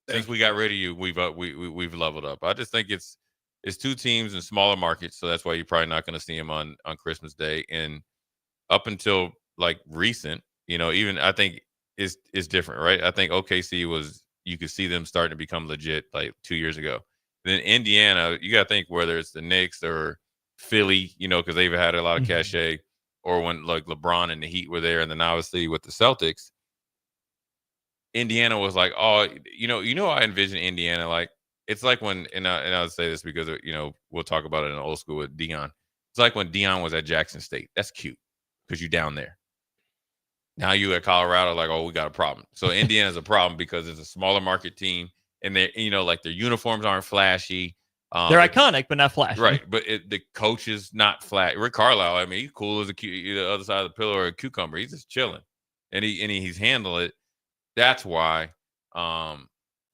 Since we got rid of you, we've leveled up. I just think it's two teams in smaller markets, so that's why you're probably not going to see them on Christmas Day. And up until like recent, even I think it's different, right? I think OKC you could see them starting to become legit like 2 years ago. Then Indiana, you got to think whether it's the Knicks or Philly, because they've had a lot of cachet, or when like LeBron and the Heat were there, and then obviously with the Celtics, Indiana was like, oh, I envision Indiana like it's like when, and I would say this because we'll talk about it in old school with Deion. It's like when Deion was at Jackson State. That's cute because you're down there. Now you at Colorado, like, oh, we got a problem. So Indiana's a problem because it's a smaller market team, and they, like their uniforms aren't flashy. They're iconic, but not flashy. Right, but the coach is not flat. Rick Carlisle, I mean, he's cool as the other side of the pillow or a cucumber. He's just chilling, and he's handled it. That's why.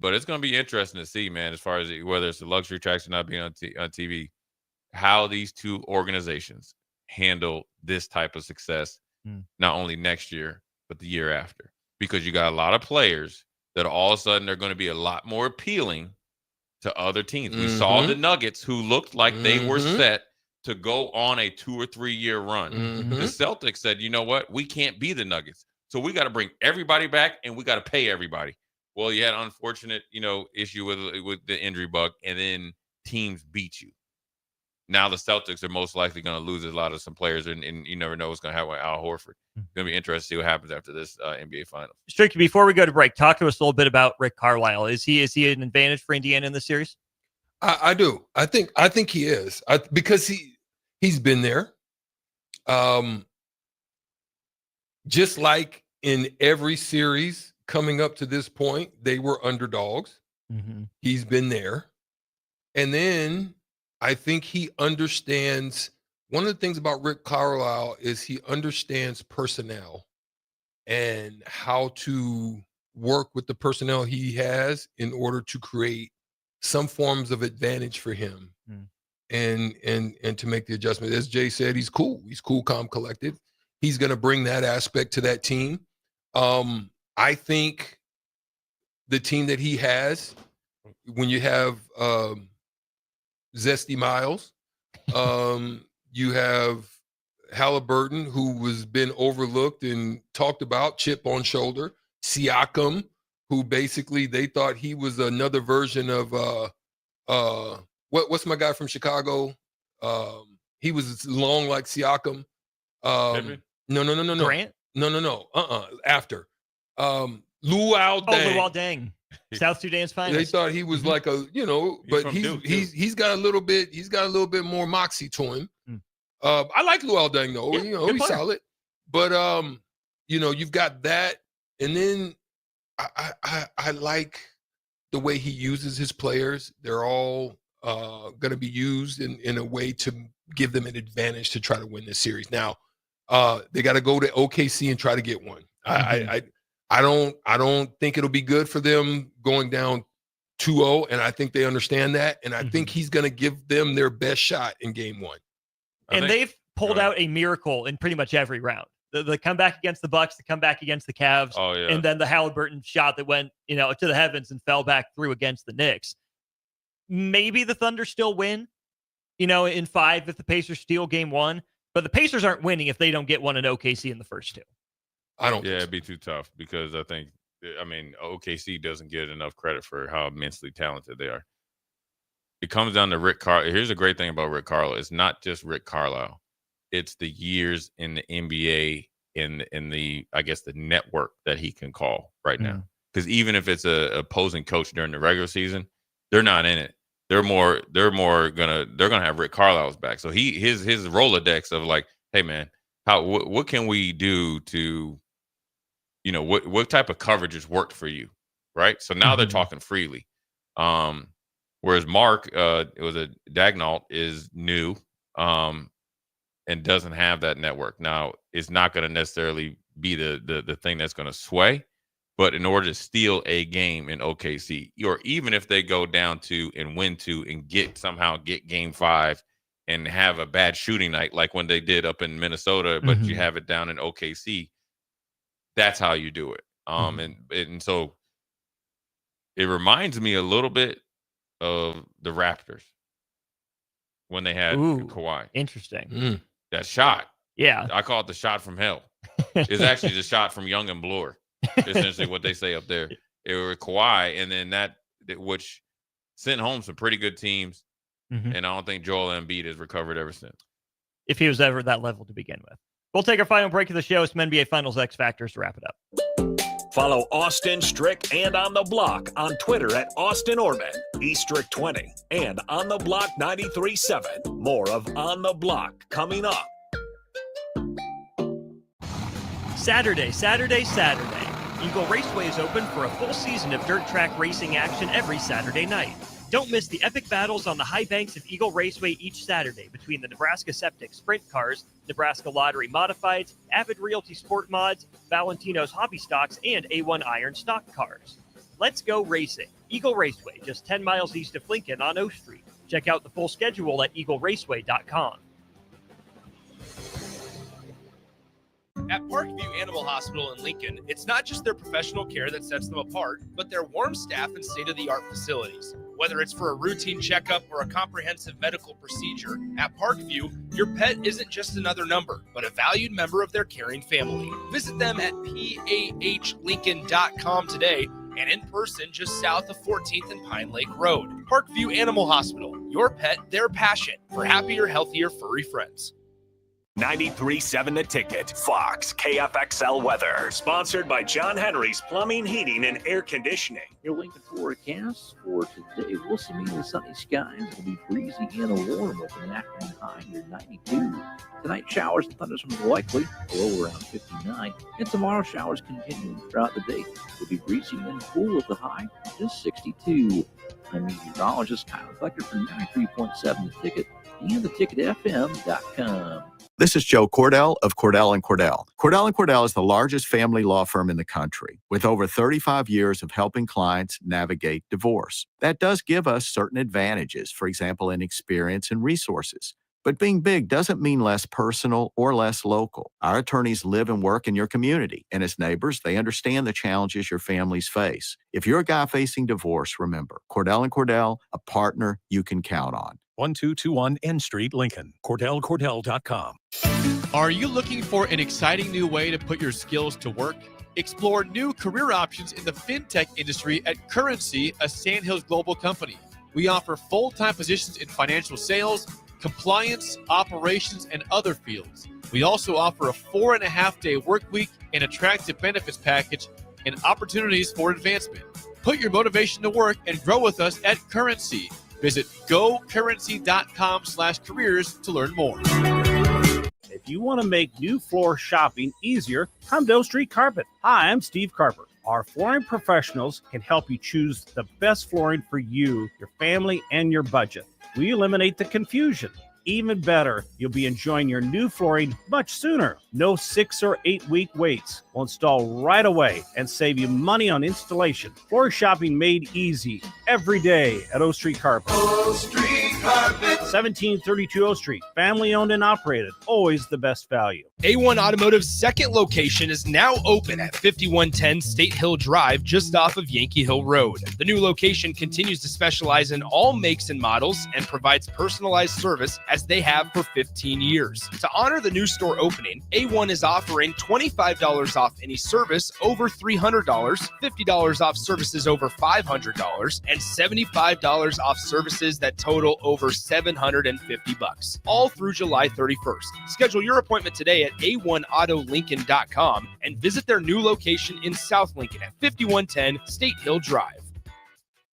But it's going to be interesting to see, man, as far as whether it's the luxury tracks or not being on TV, how these two organizations handle this type of success, not only next year, but the year after. Because you got a lot of players that all of a sudden are going to be a lot more appealing to other teams. We saw the Nuggets, who looked like they were set to go on a 2 or 3 year run. The Celtics said, you know what? We can't be the Nuggets. So we got to bring everybody back, and we got to pay everybody. Well, you had an unfortunate, issue with the injury bug, and then teams beat you. Now the Celtics are most likely going to lose a lot of some players, and you never know what's going to happen with Al Horford. It's going to be interesting to see what happens after this NBA Finals. Strictly, before we go to break, talk to us a little bit about Rick Carlisle. Is he an advantage for Indiana in this series? I do. I think he is. Because he's been there. Just like in every series coming up to this point, they were underdogs. He's been there. And then I think he understands, one of the things about Rick Carlisle is he understands personnel and how to work with the personnel he has in order to create some forms of advantage for him and to make the adjustment. As Jay said, he's cool. He's cool, calm, collected. He's going to bring that aspect to that team. I think the team that he has, when you have Zesty Miles, you have Halliburton, who was been overlooked and talked about, chip on shoulder. Siakam, who basically they thought he was another version of what's my guy from Chicago? He was long like Siakam. No. Grant? No. After. Luol Deng. Oh, Luol Deng. South Sudan's finest. They thought he was like a, but he's got a little bit more moxie to him. I like Luol Deng though. He's player. solid. But you've got that, and then I like the way he uses his players. They're all going to be used in a way to give them an advantage to try to win this series. Now, they got to go to OKC and try to get one. I don't think it'll be good for them going down 2-0, and I think they understand that. And I think he's going to give them their best shot in game one. And they've pulled out a miracle in pretty much every round. The comeback against the Bucks, the comeback against the Cavs, and then the Halliburton shot that went, to the heavens and fell back through against the Knicks. Maybe the Thunder still win, in 5 if the Pacers steal game 1, but the Pacers aren't winning if they don't get one in OKC in the first 2. I don't. Yeah, it'd be too tough because OKC doesn't get enough credit for how immensely talented they are. It comes down to Rick Carlisle. Here's a great thing about Rick Carlisle. It's not just Rick Carlisle. It's the years in the NBA in the, I guess, the network that he can call right now. Because even if it's a opposing coach during the regular season, they're not in it. They're gonna have Rick Carlisle's back. So his Rolodex of like, hey man, what can we do to, what type of coverages worked for you, right? So now they're talking freely. Whereas Mark, it was a Daignault, is new. And doesn't have that network. Now, it's not going to necessarily be the thing that's going to sway, but in order to steal a game in OKC, or even if they go down 2 and win 2 and somehow get game 5 and have a bad shooting night like when they did up in Minnesota, but you have it down in OKC, that's how you do it. And so it reminds me a little bit of the Raptors when they had Kawhi. Interesting. That shot. Yeah. I call it the shot from hell. It's actually the shot from Young and Bloor, essentially what they say up there. It was Kawhi, and then which sent home some pretty good teams, and I don't think Joel Embiid has recovered ever since. If he was ever that level to begin with. We'll take our final break of the show. Some NBA Finals X Factors to wrap it up. Follow Austin Strick and On the Block on Twitter at Austin Orman, eStrick20, and On the Block 93.7. More of On the Block coming up. Saturday. Eagle Raceway is open for a full season of dirt track racing action every Saturday night. Don't miss the epic battles on the high banks of Eagle Raceway each Saturday between the Nebraska Septic Sprint Cars, Nebraska Lottery Modifieds, Avid Realty Sport Mods, Valentino's Hobby Stocks, and A1 Iron Stock Cars. Let's go racing. Eagle Raceway, just 10 miles east of Lincoln on O Street. Check out the full schedule at eagleraceway.com. At Parkview Animal Hospital in Lincoln, it's not just their professional care that sets them apart, but their warm staff and state-of-the-art facilities. Whether it's for a routine checkup or a comprehensive medical procedure, at Parkview, your pet isn't just another number, but a valued member of their caring family. Visit them at pahlincoln.com today and in person just south of 14th and Pine Lake Road. Parkview Animal Hospital, your pet, their passion for happier, healthier, furry friends. 93.7 The Ticket, Fox, KFXL weather. Sponsored by John Henry's Plumbing, Heating, and Air Conditioning. Your Lincoln forecast for today, we'll see mainly sunny skies. It'll be breezy and warm with an afternoon high near 92. Tonight, showers and thunderstorms are likely, low around 59. And tomorrow, showers continuing throughout the day. It'll be breezy and cool with a high just 62. I'm meteorologist Kyle Flecker from 93.7 The Ticket and theticketfm.com. This is Joe Cordell of Cordell & Cordell. Cordell & Cordell is the largest family law firm in the country with over 35 years of helping clients navigate divorce. That does give us certain advantages, for example, in experience and resources. But being big doesn't mean less personal or less local. Our attorneys live and work in your community, and as neighbors, they understand the challenges your families face. If you're a guy facing divorce, remember, Cordell & Cordell, a partner you can count on. 1221 N Street, Lincoln. CordellCordell.com. Are you looking for an exciting new way to put your skills to work? Explore new career options in the fintech industry at Currency, a Sandhills Global company. We offer full-time positions in financial sales, compliance, operations, and other fields. We also offer a 4.5-day work week, an attractive benefits package, and opportunities for advancement. Put your motivation to work and grow with us at Currency. Visit gocurrency.com/careers to learn more. If you want to make new floor shopping easier, come to O Street Carpet. Hi, I'm Steve Carper. Our flooring professionals can help you choose the best flooring for you, your family, and your budget. We eliminate the confusion. Even better, you'll be enjoying your new flooring much sooner. No 6 or 8 week waits. We'll install right away and save you money on installation. Floor shopping made easy every day at O Street Carpet. O Street Carpet. 1732 O Street. Family owned and operated. Always the best value. A1 Automotive's second location is now open at 5110 State Hill Drive, just off of Yankee Hill Road. The new location continues to specialize in all makes and models and provides personalized service as they have for 15 years. To honor the new store opening, A1 is offering $25 off any service over $300, $50 off services over $500, and $75 off services that total over $750, all through July 31st. Schedule your appointment today at a1autolincoln.com and visit their new location in South Lincoln at 5110 State Hill Drive.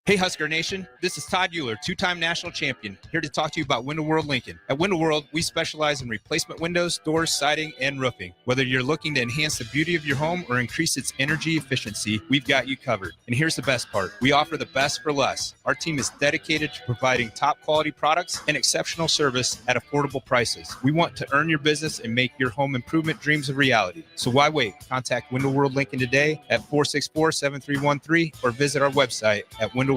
Hey Husker Nation, this is Todd Euler, two-time national champion, here to talk to you about Window World Lincoln. At Window World, we specialize in replacement windows, doors, siding, and roofing. Whether you're looking to enhance the beauty of your home or increase its energy efficiency, we've got you covered. And here's the best part. We offer the best for less. Our team is dedicated to providing top quality products and exceptional service at affordable prices. We want to earn your business and make your home improvement dreams a reality. So why wait? Contact Window World Lincoln today at 464-7313 or visit our website at windowworldlincoln.com.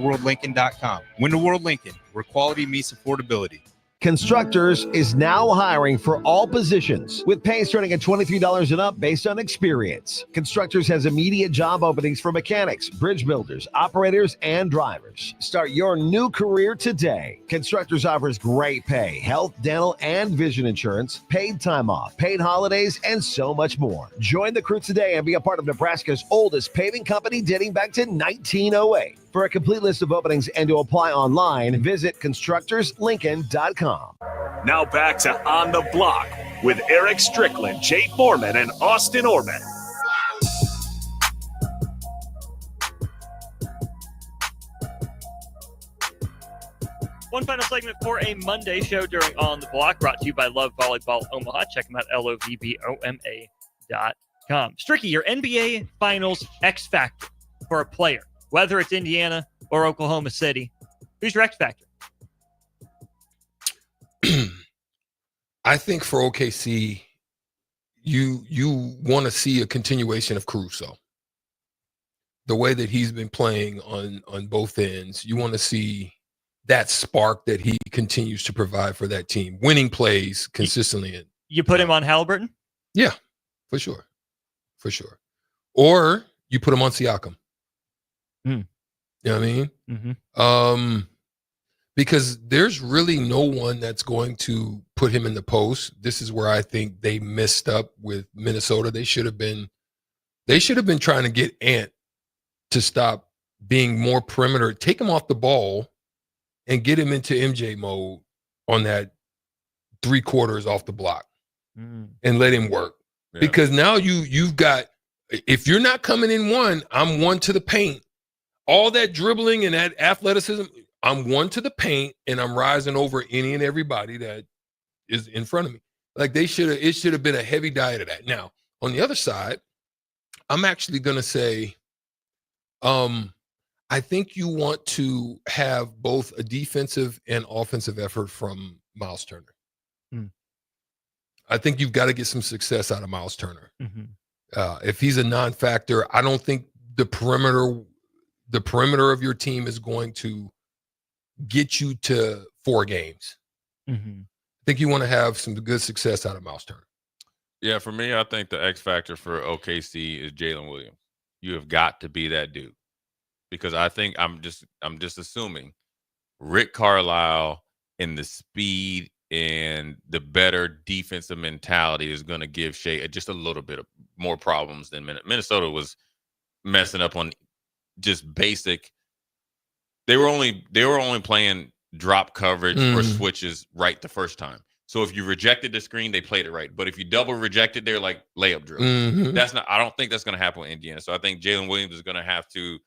Window World Lincoln, where quality meets affordability. Constructors is now hiring for all positions with pay starting at $23 and up based on experience. Constructors has immediate job openings for mechanics, bridge builders, operators, and drivers. Start your new career today. Constructors offers great pay, health, dental, and vision insurance, paid time off, paid holidays, and so much more. Join the crew today and be a part of Nebraska's oldest paving company dating back to 1908. For a complete list of openings and to apply online, visit constructorslincoln.com. Now back to On the Block with Eric Strickland, Jay Foreman, and Austin Orman. One final segment for a Monday show during On the Block, brought to you by Love Volleyball Omaha. Check them out, LOVBOMA.com. Stricky, your NBA Finals X Factor for a player, whether it's Indiana or Oklahoma City. Who's your X Factor? I think for OKC, you want to see a continuation of Caruso. The way that he's been playing on both ends, you want to see that spark that he continues to provide for that team, winning plays consistently. You put him on Halliburton? Yeah, for sure. For sure. Or you put him on Siakam. Mm. You know what I mean? Mm-hmm. Because there's really no one that's going to put him in the post. This is where I think they messed up with Minnesota. They should have been trying to get Ant to stop being more perimeter, take him off the ball and get him into MJ mode on that 3/4 off the block and let him work. Yeah. Because now you've got, if you're not coming in one, I'm one to the paint. All that dribbling and that athleticism, I'm one to the paint and I'm rising over any and everybody that is in front of me. Like it should have been a heavy diet of that. Now, on the other side, I'm actually going to say, I think you want to have both a defensive and offensive effort from Miles Turner. Mm. I think you've got to get some success out of Miles Turner. Mm-hmm. If he's a non-factor, I don't think the perimeter of your team is going to get you to 4 games. Mm-hmm. I think you want to have some good success out of Miles Turner. Yeah, for me, I think the X factor for OKC is Jalen Williams. You have got to be that dude, because I think I'm just assuming Rick Carlisle and the speed and the better defensive mentality is going to give Shea just a little bit of more problems than Minnesota was messing up on just basic. They were only playing drop coverage or switches right the first time. So if you rejected the screen, they played it right. But if you double rejected, they're like layup drills. Mm-hmm. I don't think that's going to happen with Indiana. So I think Jalen Williams is going to have to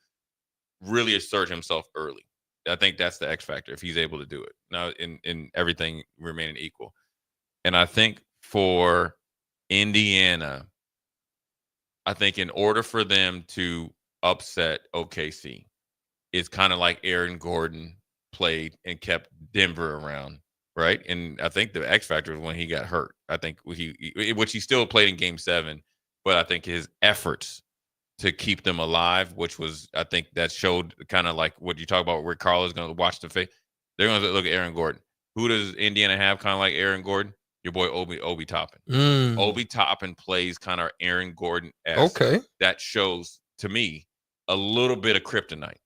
really assert himself early. I think that's the X factor if he's able to do it. Now, in everything remaining equal. And I think for Indiana, I think in order for them to upset OKC, it's kind of like Aaron Gordon played and kept Denver around, right? And I think the X factor was when he got hurt. I think which he still played in Game 7, but I think his efforts to keep them alive, which was, I think that showed kind of like what you talk about where Carlos going to watch the face. They're going to look at Aaron Gordon. Who does Indiana have kind of like Aaron Gordon? Your boy Obi Toppin. Obi Toppin plays kind of Aaron Gordon-esque. Okay. That shows, to me, a little bit of kryptonite.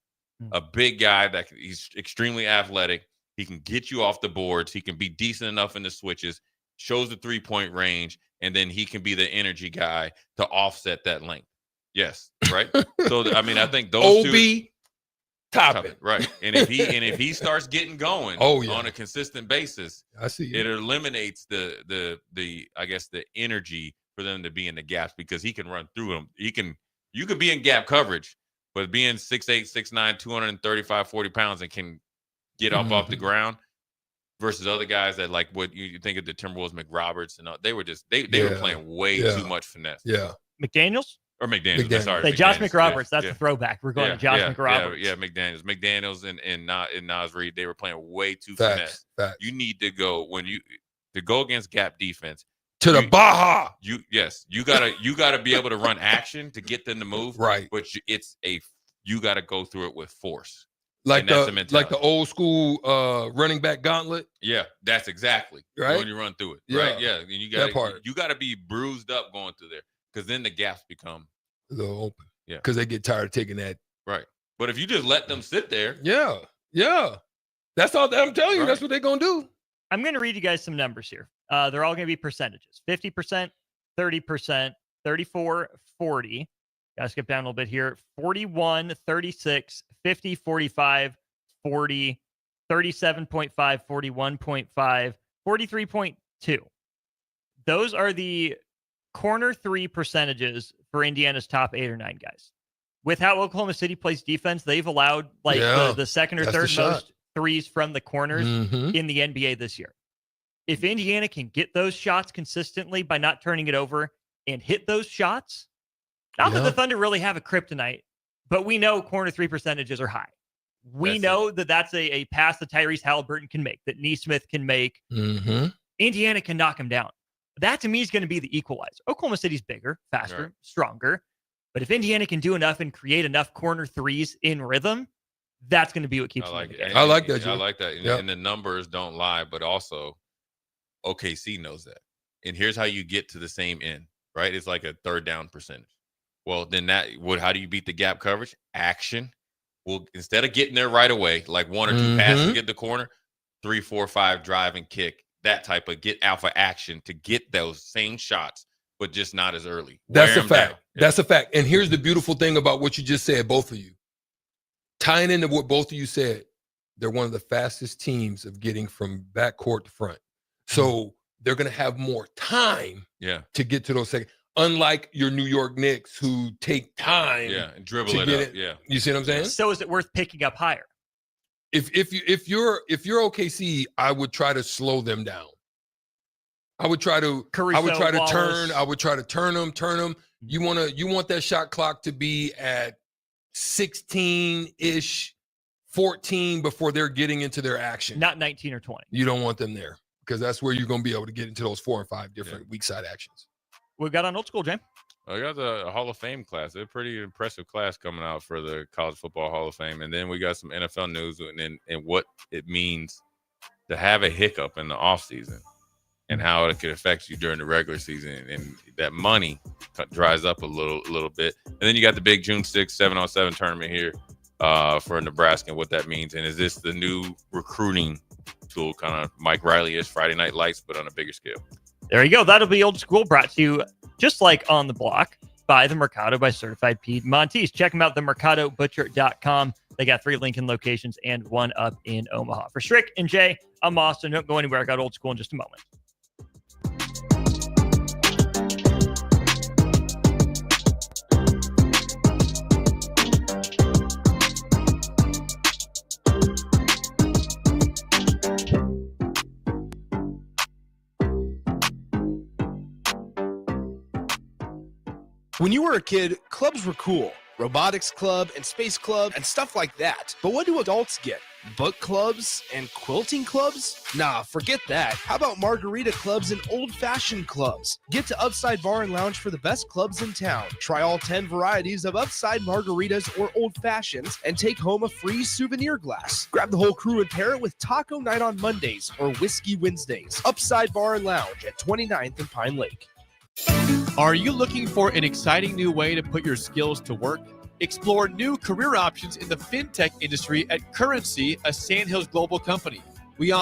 A big guy that he's extremely athletic. He can get you off the boards. He can be decent enough in the switches, shows the three-point range, and then he can be the energy guy to offset that length. Yes, right. So I mean, I think those Obi Toppin, right? And if he starts getting going, on a consistent basis, I see it eliminates the I guess the energy for them to be in the gaps because he can run through them. You could be in gap coverage, but being 6'8", 6'9", 235, 40 pounds and can get up off the ground versus other guys that like what you think of the Timberwolves, McRoberts and all, they were just they were playing way too much finesse. Yeah, McDaniels. Or McDaniels. Sorry, Say Josh McRoberts. That's a throwback. We're going to Josh McRoberts. Yeah, McDaniels and Naz Reid. They were playing way too Facts. finesse. You need to go to go against gap defense to the Baja. You gotta be able to run action to get them to move. Right, but you got to go through it with force. Like the old school running back gauntlet. Yeah, that's exactly right when you run through it. Yeah. Right. Yeah, and you got to be bruised up going through there because then the gaps become a little open. Yeah, because they get tired of taking that. Right. But if you just let them sit there, that's all. I'm telling you, that's what they're gonna do. I'm going to read you guys some numbers here. They're all going to be percentages: 50%, 30%, 34, 40. Gotta skip down a little bit here. 41, 36, 50, 45, 40, 37.5, 41.5, 43.2. Those are the corner three percentages for Indiana's top 8 or 9 guys. With how Oklahoma City plays defense, they've allowed the second or third most threes from the corners in the NBA this year. If Indiana can get those shots consistently by not turning it over and hit those shots, not that the Thunder really have a kryptonite, but we know corner three percentages are high. We know that that's a pass that Tyrese Halliburton can make, that Nesmith can make. Indiana can knock him down. That, to me, is going to be the equalizer. Oklahoma City's bigger, faster, stronger. But if Indiana can do enough and create enough corner threes in rhythm, that's going to be what keeps them in the game. I like that, I like that. And the numbers don't lie, but also OKC knows that. And here's how you get to the same end, right? It's like a third down percentage. Well, then how do you beat the gap coverage? Action. Well, instead of getting there right away, like 1 or 2 passes to get the corner, 3, 4, 5 drive and kick, that type of get alpha action to get those same shots, but just not as early. That's a fact. That's a fact. And here's the beautiful thing about what you just said, both of you. Tying into what both of you said, they're one of the fastest teams of getting from backcourt to front. So they're going to have more time to get to those seconds. Unlike your New York Knicks, who take time, and dribble it up. You see what I'm saying? So is it worth picking up higher? If you're OKC, I would try to slow them down. I would try to turn them. You want that shot clock to be at 16-ish, 14 before they're getting into their action. Not 19 or 20. You don't want them there because that's where you're going to be able to get into those 4 and 5 different weak side actions. We got on Old School, Jay. I got the Hall of Fame class. They're a pretty impressive class coming out for the College Football Hall of Fame. And then we got some NFL news and what it means to have a hiccup in the offseason and how it could affect you during the regular season. And that money dries up a little bit. And then you got the big June 6th 7-on-7 tournament here for Nebraska and what that means. And is this the new recruiting tool, kind of Mike Riley-ish Friday Night Lights, but on a bigger scale? There you go. That'll be Old School, brought to you just like On the Block by The Mercado by Certified Piedmontese. Check them out, themercadobutcher.com. They got 3 Lincoln locations and 1 up in Omaha. For Strick and Jay, I'm Austin. Don't go anywhere. I got Old School in just a moment. When you were a kid, clubs were cool. Robotics club and space club and stuff like that. But what do adults get? Book clubs and quilting clubs? Nah, forget that. How about margarita clubs and old-fashioned clubs? Get to Upside Bar and Lounge for the best clubs in town. Try all 10 varieties of Upside margaritas or old fashions and take home a free souvenir glass. Grab the whole crew and pair it with taco night on Mondays or whiskey Wednesdays. Upside Bar and Lounge at 29th and Pine Lake. Are you looking for an exciting new way to put your skills to work? Explore new career options in the fintech industry at Currency, a Sandhills global company. We offer